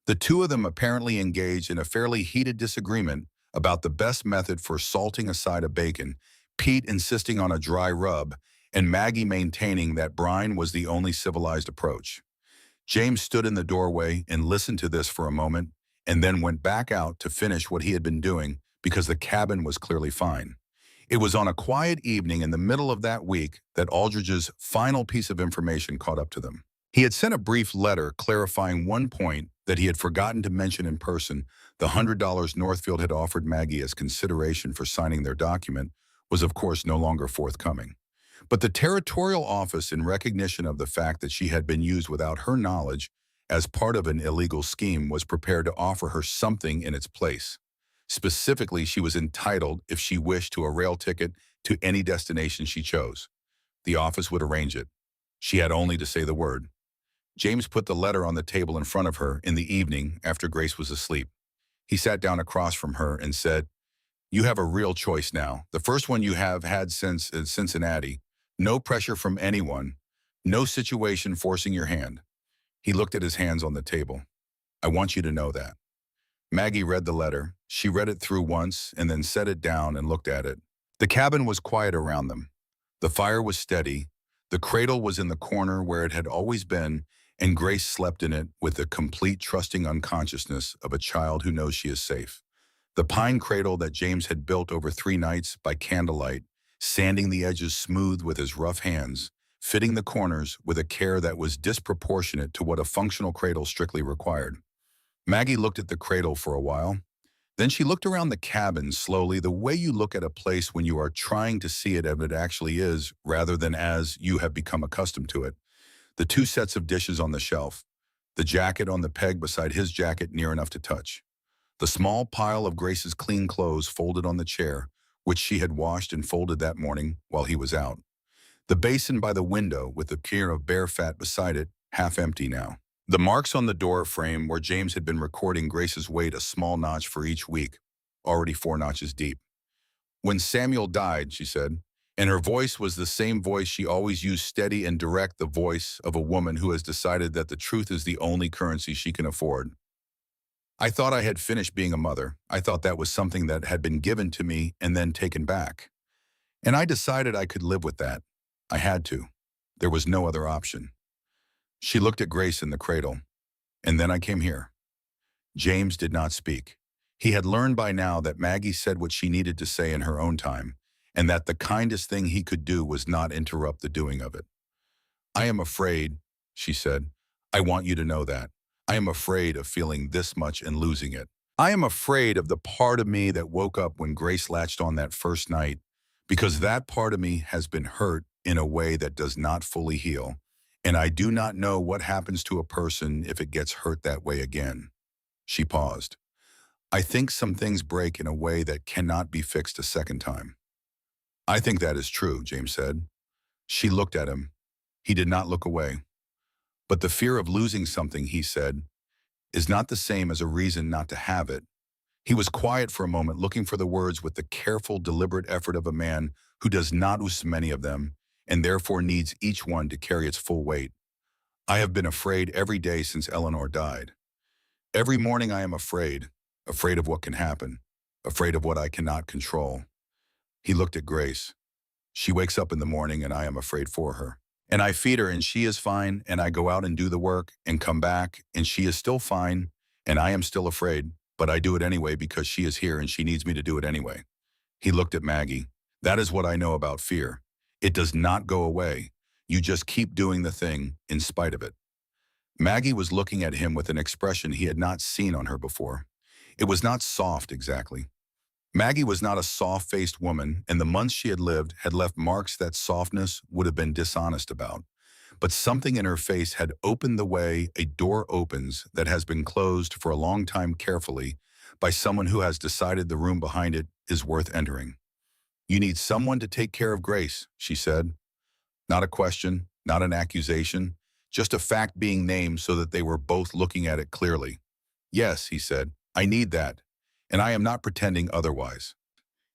The two of them apparently engaged in a fairly heated disagreement about the best method for salting a side of bacon, Pete insisting on a dry rub, and Maggie maintaining that brine was the only civilized approach. James stood in the doorway and listened to this for a moment, and then went back out to finish what he had been doing because the cabin was clearly fine. It was on a quiet evening in the middle of that week that Aldrich's final piece of information caught up to them. He had sent a brief letter clarifying one point that he had forgotten to mention in person. The $100 Northfield had offered Maggie as consideration for signing their document was of course no longer forthcoming. But the territorial office, in recognition of the fact that she had been used without her knowledge as part of an illegal scheme, was prepared to offer her something in its place. Specifically, she was entitled, if she wished, to a rail ticket to any destination she chose. The office would arrange it. She had only to say the word. James put the letter on the table in front of her in the evening after Grace was asleep. He sat down across from her and said, "You have a real choice now, the first one you have had since Cincinnati. No pressure from anyone, no situation forcing your hand." He looked at his hands on the table. "I want you to know that." Maggie read the letter. She read it through once and then set it down and looked at it. The cabin was quiet around them. The fire was steady. The cradle was in the corner where it had always been, and Grace slept in it with the complete trusting unconsciousness of a child who knows she is safe. The pine cradle that James had built over 3 nights by candlelight, sanding the edges smooth with his rough hands, fitting the corners with a care that was disproportionate to what a functional cradle strictly required. Maggie looked at the cradle for a while. Then she looked around the cabin slowly, the way you look at a place when you are trying to see it as it actually is, rather than as you have become accustomed to it. The 2 sets of dishes on the shelf, the jacket on the peg beside his jacket near enough to touch, the small pile of Grace's clean clothes folded on the chair, which she had washed and folded that morning while he was out, the basin by the window with the cure of bear fat beside it, half empty now. The marks on the door frame where James had been recording Grace's weight, a small notch for each week, already 4 notches deep. "When Samuel died," she said, And her voice was the same voice she always used, steady and direct, the voice of a woman who has decided that the truth is the only currency she can afford. I thought I had finished being a mother. I thought that was something that had been given to me and then taken back. And I decided I could live with that. I had to. There was no other option. She looked at Grace in the cradle. And then I came here. James did not speak. He had learned by now that Maggie said what she needed to say in her own time, and that the kindest thing he could do was not interrupt the doing of it. I am afraid, she said. I want you to know that. I am afraid of feeling this much and losing it. I am afraid of the part of me that woke up when Grace latched on that first night, because that part of me has been hurt in a way that does not fully heal, and I do not know what happens to a person if it gets hurt that way again. She paused. I think some things break in a way that cannot be fixed a second time. I think that is true, James said. She looked at him. He did not look away. But the fear of losing something, he said, is not the same as a reason not to have it. He was quiet for a moment, looking for the words with the careful, deliberate effort of a man who does not use many of them, and therefore needs each one to carry its full weight. I have been afraid every day since Eleanor died. Every morning I am afraid of what can happen, afraid of what I cannot control. He looked at Grace. She wakes up in the morning and I am afraid for her. And I feed her and she is fine, and I go out and do the work and come back and she is still fine, and I am still afraid, but I do it anyway because she is here and she needs me to do it anyway. He looked at Maggie. That is what I know about fear. It does not go away. You just keep doing the thing in spite of it. Maggie was looking at him with an expression he had not seen on her before. It was not soft exactly. Maggie was not a soft-faced woman, and the months she had lived had left marks that softness would have been dishonest about. But something in her face had opened the way a door opens that has been closed for a long time carefully by someone who has decided the room behind it is worth entering. You need someone to take care of Grace, she said. Not a question, not an accusation, just a fact being named so that they were both looking at it clearly. Yes, he said, I need that, and I am not pretending otherwise.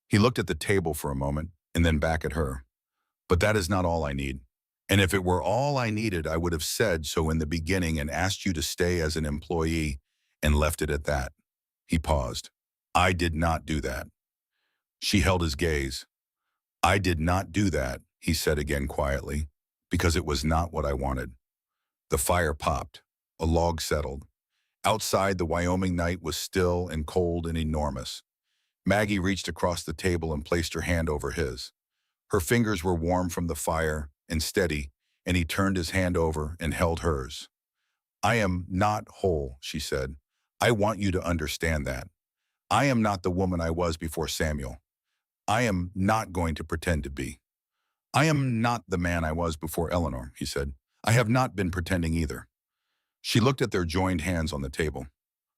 He looked at the table for a moment and then back at her. But that is not all I need. And if it were all I needed, I would have said so in the beginning and asked you to stay as an employee and left it at that. He paused. I did not do that. She held his gaze. I did not do that, he said again quietly, because it was not what I wanted. The fire popped. A log settled. Outside, the Wyoming night was still and cold and enormous. Maggie reached across the table and placed her hand over his. Her fingers were warm from the fire and steady, and he turned his hand over and held hers. I am not whole, she said. I want you to understand that. I am not the woman I was before Samuel. I am not going to pretend to be. I am not the man I was before Eleanor, he said. I have not been pretending either. She looked at their joined hands on the table.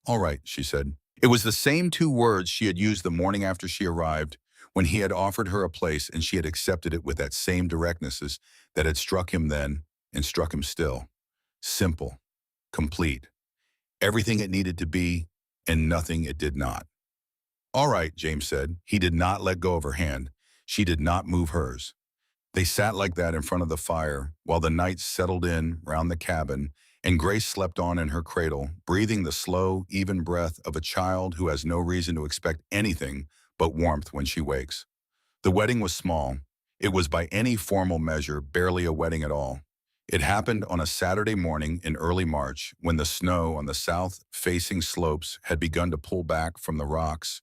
All right, she said. It was the same two words she had used the morning after she arrived, when he had offered her a place and she had accepted it with that same directness that had struck him then and struck him still. Simple, complete, everything it needed to be and nothing it did not. All right, James said. He did not let go of her hand. She did not move hers. They sat like that in front of the fire while the night settled in round the cabin, and Grace slept on in her cradle, breathing the slow, even breath of a child who has no reason to expect anything but warmth when she wakes. The wedding was small. It was by any formal measure barely a wedding at all. It happened on a Saturday morning in early March when the snow on the south-facing slopes had begun to pull back from the rocks,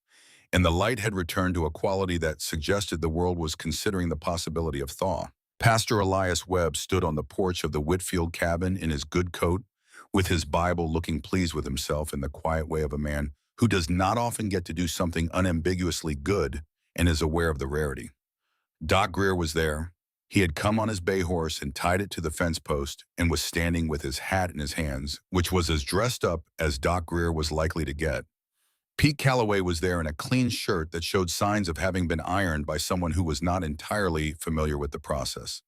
and the light had returned to a quality that suggested the world was considering the possibility of thaw. Pastor Elias Webb stood on the porch of the Whitfield cabin in his good coat, with his Bible, looking pleased with himself in the quiet way of a man who does not often get to do something unambiguously good and is aware of the rarity. Doc Greer was there. He had come on his bay horse and tied it to the fence post and was standing with his hat in his hands, which was as dressed up as Doc Greer was likely to get. Pete Calloway was there in a clean shirt that showed signs of having been ironed by someone who was not entirely familiar with the process.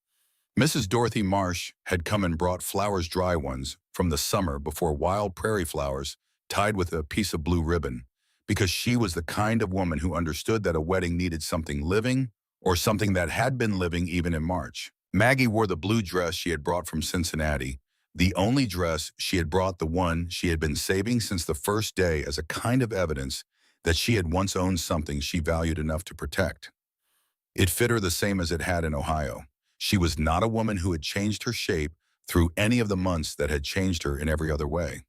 Mrs. Dorothy Marsh had come and brought flowers, dry ones, from the summer before, wild prairie flowers tied with a piece of blue ribbon, because she was the kind of woman who understood that a wedding needed something living or something that had been living even in March. Maggie wore the blue dress she had brought from Cincinnati, the only dress she had brought, the one she had been saving since the first day as a kind of evidence that she had once owned something she valued enough to protect. It fit her the same as it had in Ohio. She was not a woman who had changed her shape through any of the months that had changed her in every other way.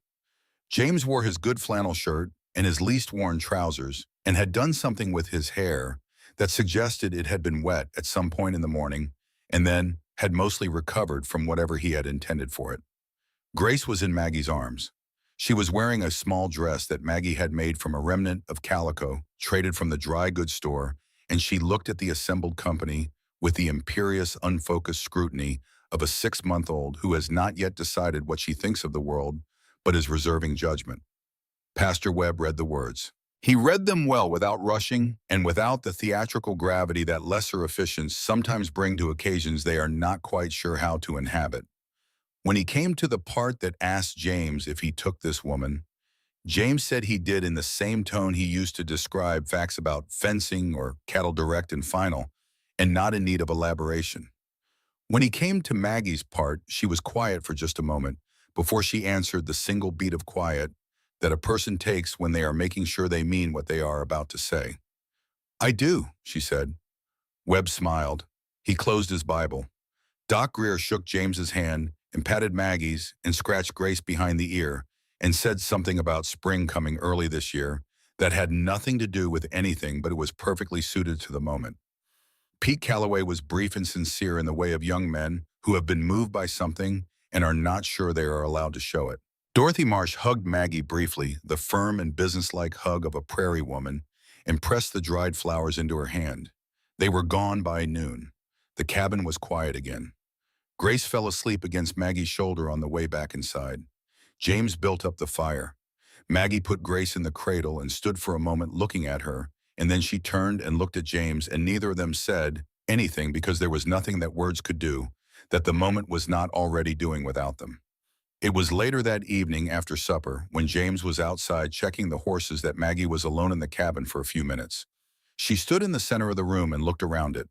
James wore his good flannel shirt and his least worn trousers and had done something with his hair that suggested it had been wet at some point in the morning and then had mostly recovered from whatever he had intended for it. Grace was in Maggie's arms. She was wearing a small dress that Maggie had made from a remnant of calico traded from the dry goods store, and she looked at the assembled company with the imperious, unfocused scrutiny of a 6-month-old who has not yet decided what she thinks of the world, but is reserving judgment. Pastor Webb read the words. He read them well without rushing and without the theatrical gravity that lesser officiants sometimes bring to occasions they are not quite sure how to inhabit. When he came to the part that asked James if he took this woman, James said he did in the same tone he used to describe facts about fencing or cattle direct and final, and not in need of elaboration. When he came to Maggie's part, she was quiet for just a moment before she answered the single beat of quiet that a person takes when they are making sure they mean what they are about to say. "I do," she said. Webb smiled. He closed his Bible. Doc Greer shook James's hand and patted Maggie's and scratched Grace behind the ear and said something about spring coming early this year that had nothing to do with anything, but it was perfectly suited to the moment. Pete Calloway was brief and sincere in the way of young men who have been moved by something and are not sure they are allowed to show it. Dorothy Marsh hugged Maggie briefly, the firm and businesslike hug of a prairie woman, and pressed the dried flowers into her hand. They were gone by noon. The cabin was quiet again. Grace fell asleep against Maggie's shoulder on the way back inside. James built up the fire. Maggie put Grace in the cradle and stood for a moment looking at her, and then she turned and looked at James, and neither of them said anything because there was nothing that words could do that the moment was not already doing without them. It was later that evening after supper, when James was outside checking the horses, that Maggie was alone in the cabin for a few minutes. She stood in the center of the room and looked around it.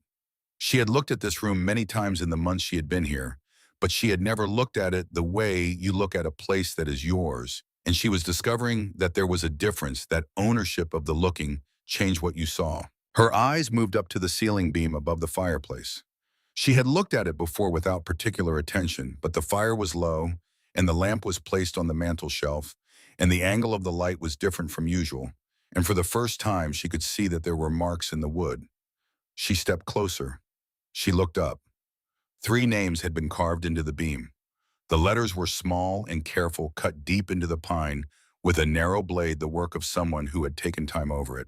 She had looked at this room many times in the months she had been here, but she had never looked at it the way you look at a place that is yours, and she was discovering that there was a difference, that ownership of the looking changed what you saw. Her eyes moved up to the ceiling beam above the fireplace. She had looked at it before without particular attention, but the fire was low, and the lamp was placed on the mantel shelf, and the angle of the light was different from usual, and for the first time she could see that there were marks in the wood. She stepped closer. She looked up. 3 names had been carved into the beam. The letters were small and careful, cut deep into the pine, with a narrow blade, the work of someone who had taken time over it.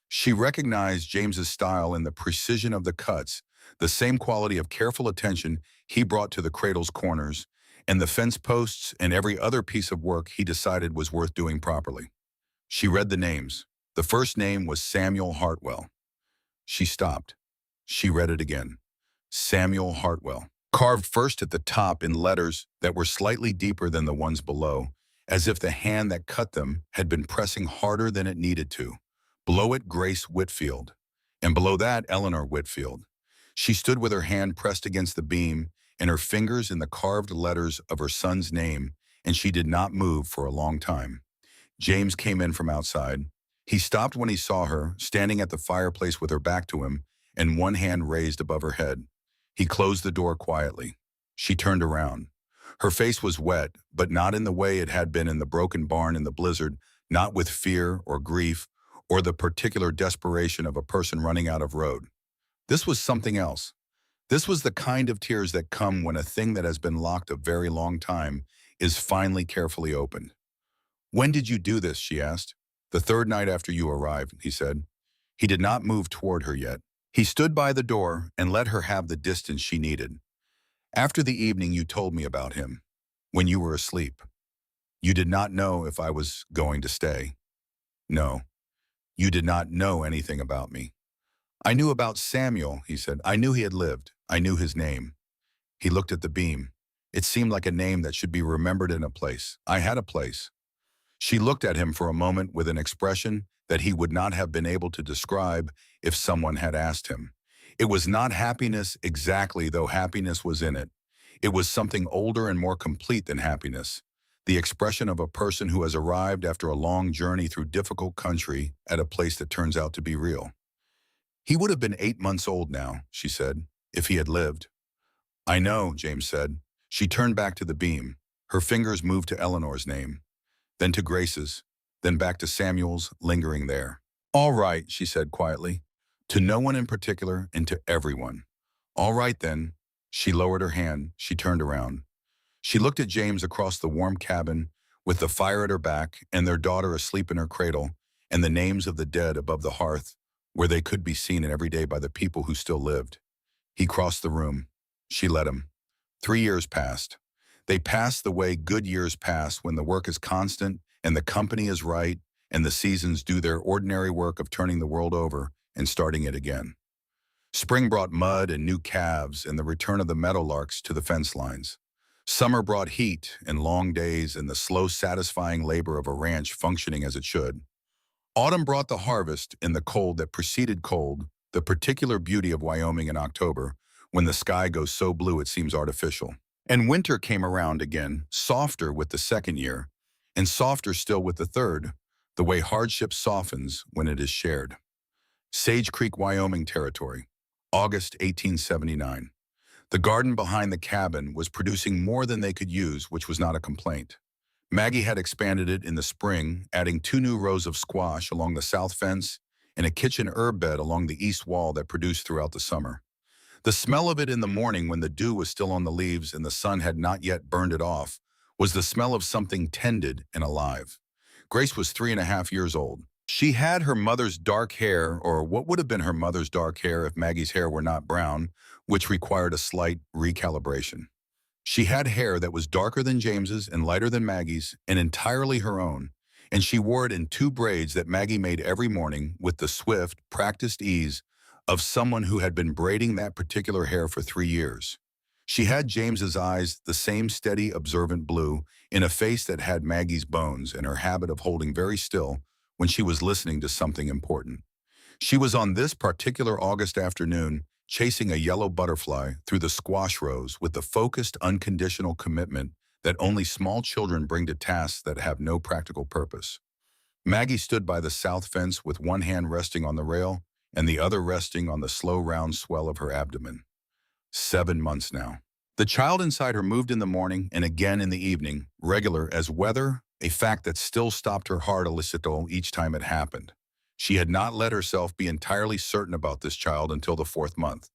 She recognized James's style in the precision of the cuts, the same quality of careful attention he brought to the cradle's corners, and the fence posts and every other piece of work he decided was worth doing properly. She read the names. The first name was Samuel Hartwell. She stopped. She read it again. Samuel Hartwell, carved first at the top in letters that were slightly deeper than the ones below, as if the hand that cut them had been pressing harder than it needed to. Below it, Grace Whitfield, and below that, Eleanor Whitfield. She stood with her hand pressed against the beam and her fingers in the carved letters of her son's name, and she did not move for a long time. James came in from outside. He stopped when he saw her, standing at the fireplace with her back to him and one hand raised above her head. He closed the door quietly. She turned around. Her face was wet, but not in the way it had been in the broken barn in the blizzard, not with fear or grief or the particular desperation of a person running out of road. This was something else. This was the kind of tears that come when a thing that has been locked a very long time is finally carefully opened. "When did you do this?" she asked. "The 3rd night after you arrived," he said. He did not move toward her yet. He stood by the door and let her have the distance she needed. "After the evening you told me about him, when you were asleep. You did not know if I was going to stay. No, you did not know anything about me." "I knew about Samuel," he said. "I knew he had lived. I knew his name." He looked at the beam. It seemed like a name that should be remembered in a place. "I had a place." She looked at him for a moment with an expression that he would not have been able to describe if someone had asked him. It was not happiness exactly, though happiness was in it. It was something older and more complete than happiness, the expression of a person who has arrived after a long journey through difficult country at a place that turns out to be real. He would have been 8 months old now, she said, if he had lived. I know, James said. She turned back to the beam. Her fingers moved to Eleanor's name, then to Grace's, then back to Samuel's, lingering there. All right, she said quietly, to no one in particular and to everyone. All right then. She lowered her hand. She turned around. She looked at James across the warm cabin with the fire at her back and their daughter asleep in her cradle and the names of the dead above the hearth where they could be seen every day by the people who still lived. He crossed the room. She let him. 3 years passed. They passed the way good years pass when the work is constant and the company is right and the seasons do their ordinary work of turning the world over and starting it again. Spring brought mud and new calves and the return of the meadowlarks to the fence lines. Summer brought heat and long days and the slow, satisfying labor of a ranch functioning as it should. Autumn brought the harvest in the cold that preceded cold, the particular beauty of Wyoming in October, when the sky goes so blue it seems artificial. And winter came around again, softer with the second year, and softer still with the third, the way hardship softens when it is shared. Sage Creek, Wyoming Territory, August 1879. The garden behind the cabin was producing more than they could use, which was not a complaint. Maggie had expanded it in the spring, adding 2 new rows of squash along the south fence and a kitchen herb bed along the east wall that produced throughout the summer. The smell of it in the morning when the dew was still on the leaves and the sun had not yet burned it off was the smell of something tended and alive. Grace was 3.5 years old. She had her mother's dark hair, or what would have been her mother's dark hair if Maggie's hair were not brown, which required a slight recalibration. She had hair that was darker than James's and lighter than Maggie's and entirely her own, and she wore it in 2 braids that Maggie made every morning with the swift, practiced ease of someone who had been braiding that particular hair for 3 years. She had James's eyes, the same steady, observant blue, in a face that had Maggie's bones and her habit of holding very still when she was listening to something important. She was on this particular August afternoon chasing a yellow butterfly through the squash rows with the focused, unconditional commitment that only small children bring to tasks that have no practical purpose. Maggie stood by the south fence with one hand resting on the rail and the other resting on the slow round swell of her abdomen. 7 months now. The child inside her moved in the morning and again in the evening, regular as weather, a fact that still stopped her heart a little each time it happened. She had not let herself be entirely certain about this child until the 4th month.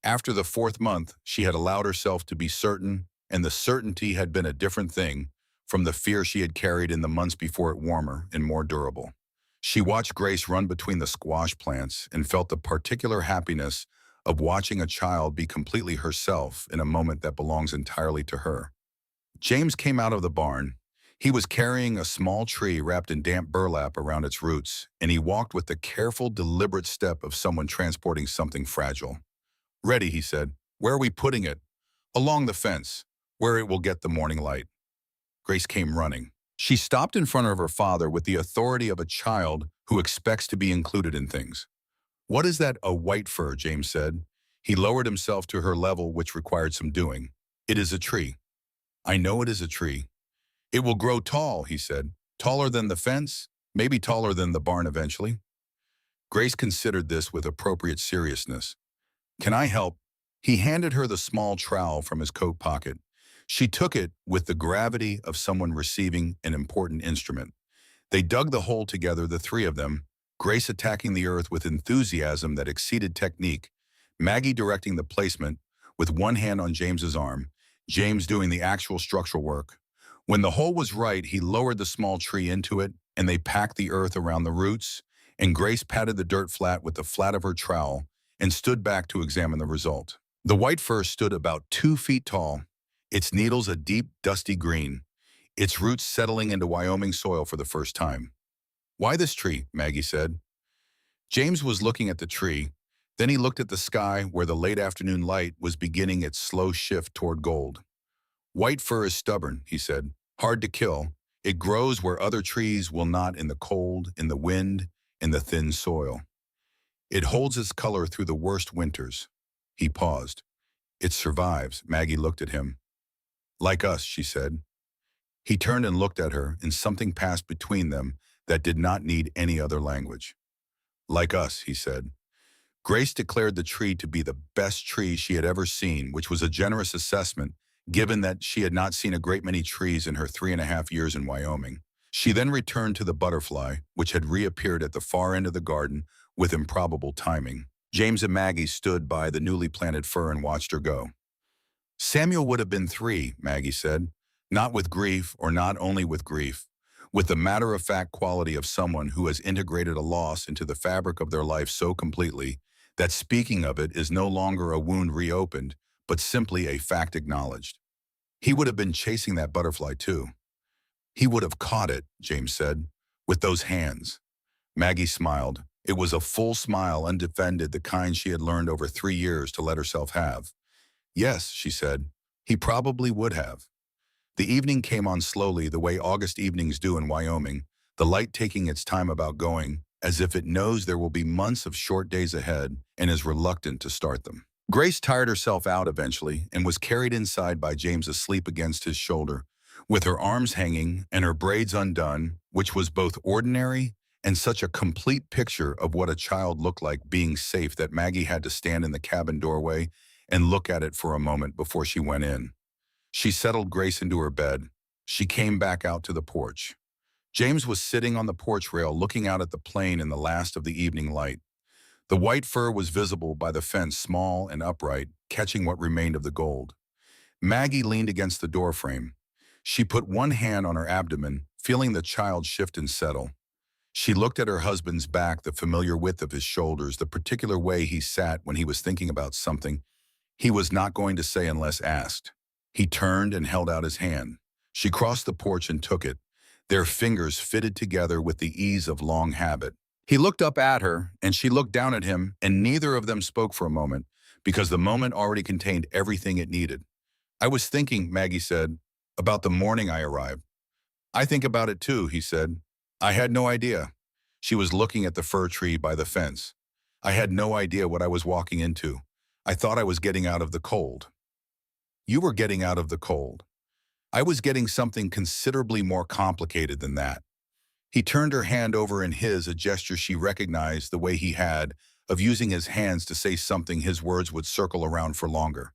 After the 4th month, she had allowed herself to be certain, and the certainty had been a different thing from the fear she had carried in the months before it, warmer and more durable. She watched Grace run between the squash plants and felt the particular happiness of watching a child be completely herself in a moment that belongs entirely to her. James came out of the barn. He was carrying a small tree wrapped in damp burlap around its roots, and he walked with the careful, deliberate step of someone transporting something fragile. Ready, he said. Where are we putting it? Along the fence, where it will get the morning light. Grace came running. She stopped in front of her father with the authority of a child who expects to be included in things. What is that, a white fir? James said. He lowered himself to her level, which required some doing. It is a tree. I know it is a tree. It will grow tall, he said. Taller than the fence, maybe taller than the barn eventually. Grace considered this with appropriate seriousness. Can I help? He handed her the small trowel from his coat pocket. She took it with the gravity of someone receiving an important instrument. They dug the hole together, the 3 of them, Grace attacking the earth with enthusiasm that exceeded technique, Maggie directing the placement with one hand on James's arm, James doing the actual structural work. When the hole was right, he lowered the small tree into it, and they packed the earth around the roots, and Grace patted the dirt flat with the flat of her trowel and stood back to examine the result. The white fir stood about 2 feet tall, its needles a deep, dusty green, its roots settling into Wyoming soil for the first time. Why this tree? Maggie said. James was looking at the tree. Then he looked at the sky where the late afternoon light was beginning its slow shift toward gold. White fir is stubborn, he said, hard to kill. It grows where other trees will not, in the cold, in the wind, in the thin soil. It holds its color through the worst winters. He paused. It survives. Maggie looked at him. Like us, she said. He turned and looked at her, and something passed between them that did not need any other language. Like us, he said. Grace declared the tree to be the best tree she had ever seen, which was a generous assessment, given that she had not seen a great many trees in her 3.5 years in Wyoming. She then returned to the butterfly, which had reappeared at the far end of the garden with improbable timing. James and Maggie stood by the newly planted fir and watched her go. Samuel would have been 3, Maggie said, not with grief or not only with grief, with the matter-of-fact quality of someone who has integrated a loss into the fabric of their life so completely that speaking of it is no longer a wound reopened, but simply a fact acknowledged. He would have been chasing that butterfly too. He would have caught it, James said, with those hands. Maggie smiled. It was a full smile, undefended, the kind she had learned over 3 years to let herself have. Yes, she said, he probably would have. The evening came on slowly, the way August evenings do in Wyoming, the light taking its time about going, as if it knows there will be months of short days ahead and is reluctant to start them. Grace tired herself out eventually and was carried inside by James asleep against his shoulder, with her arms hanging and her braids undone, which was both ordinary and such a complete picture of what a child looked like being safe that Maggie had to stand in the cabin doorway and look at it for a moment before she went in. She settled Grace into her bed. She came back out to the porch. James was sitting on the porch rail looking out at the plain in the last of the evening light. The white fur was visible by the fence, small and upright, catching what remained of the gold. Maggie leaned against the doorframe. She put one hand on her abdomen, feeling the child shift and settle. She looked at her husband's back, the familiar width of his shoulders, the particular way he sat when he was thinking about something he was not going to say unless asked. He turned and held out his hand. She crossed the porch and took it, their fingers fitted together with the ease of long habit. He looked up at her, and she looked down at him, and neither of them spoke for a moment, because the moment already contained everything it needed. I was thinking, Maggie said, about the morning I arrived. I think about it too, he said. I had no idea. She was looking at the fir tree by the fence. I had no idea what I was walking into. I thought I was getting out of the cold. You were getting out of the cold. I was getting something considerably more complicated than that. He turned her hand over in his, a gesture she recognized the way he had of using his hands to say something his words would circle around for longer.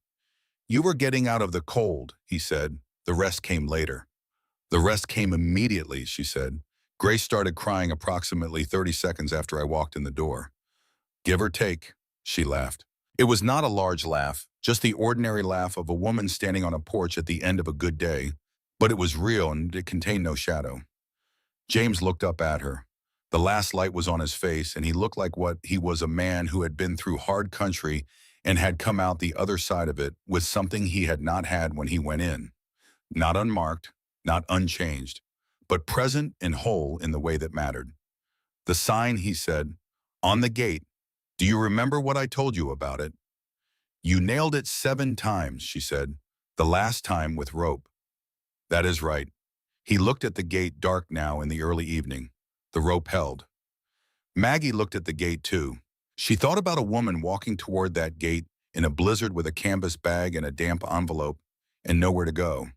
You were getting out of the cold, he said. The rest came later. The rest came immediately, she said. Grace started crying approximately 30 seconds after I walked in the door. Give or take, she laughed. It was not a large laugh, just the ordinary laugh of a woman standing on a porch at the end of a good day, but it was real and it contained no shadow. James looked up at her. The last light was on his face, and he looked like what he was, a man who had been through hard country and had come out the other side of it with something he had not had when he went in. Not unmarked, not unchanged, but present and whole in the way that mattered. The sign, he said, on the gate. Do you remember what I told you about it? You nailed it 7 times, she said, the last time with rope. That is right. He looked at the gate, dark now in the early evening. The rope held. Maggie looked at the gate too. She thought about a woman walking toward that gate in a blizzard with a canvas bag and a damp envelope and nowhere to go.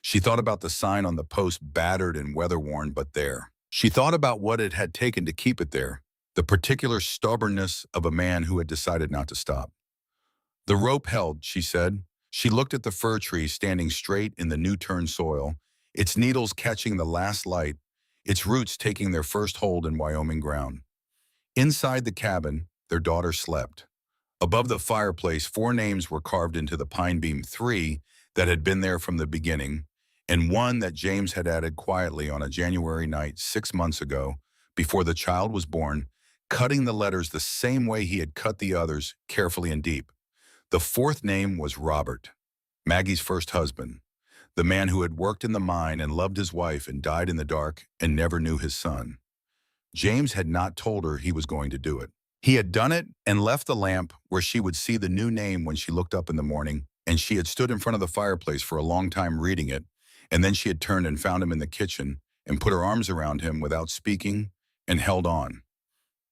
She thought about the sign on the post, battered and weather-worn, but there. She thought about what it had taken to keep it there, the particular stubbornness of a man who had decided not to stop. The rope held, she said. She looked at the fir tree standing straight in the new-turned soil, its needles catching the last light, its roots taking their first hold in Wyoming ground. Inside the cabin, their daughter slept. Above the fireplace, 4 names were carved into the pine beam, 3 that had been there from the beginning, and 1 that James had added quietly on a January night 6 months ago, before the child was born, cutting the letters the same way he had cut the others, carefully and deep. The 4th name was Robert, Maggie's first husband, the man who had worked in the mine and loved his wife and died in the dark and never knew his son. James had not told her he was going to do it. He had done it and left the lamp where she would see the new name when she looked up in the morning, and she had stood in front of the fireplace for a long time reading it, and then she had turned and found him in the kitchen and put her arms around him without speaking and held on.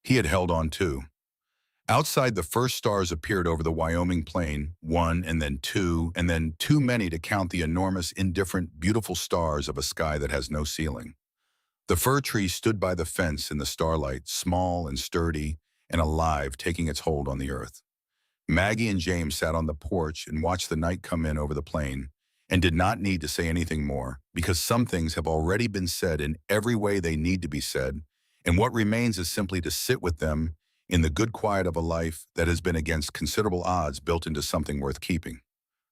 He had held on too. Outside, the first stars appeared over the Wyoming plain, one and then too many to count the enormous, indifferent, beautiful stars of a sky that has no ceiling. The fir tree stood by the fence in the starlight, small and sturdy and alive, taking its hold on the earth. Maggie and James sat on the porch and watched the night come in over the plain and did not need to say anything more because some things have already been said in every way they need to be said, and what remains is simply to sit with them in the good quiet of a life that has been against considerable odds built into something worth keeping.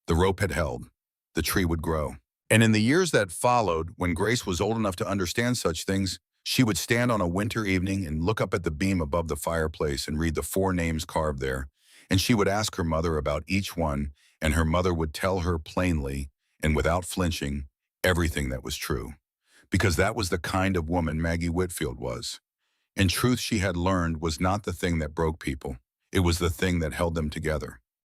The rope had held. The tree would grow. And in the years that followed, when Grace was old enough to understand such things, she would stand on a winter evening and look up at the beam above the fireplace and read the four names carved there, and she would ask her mother about each one, and her mother would tell her plainly and without flinching everything that was true. Because that was the kind of woman Maggie Whitfield was. And truth she had learned was not the thing that broke people. It was the thing that held them together.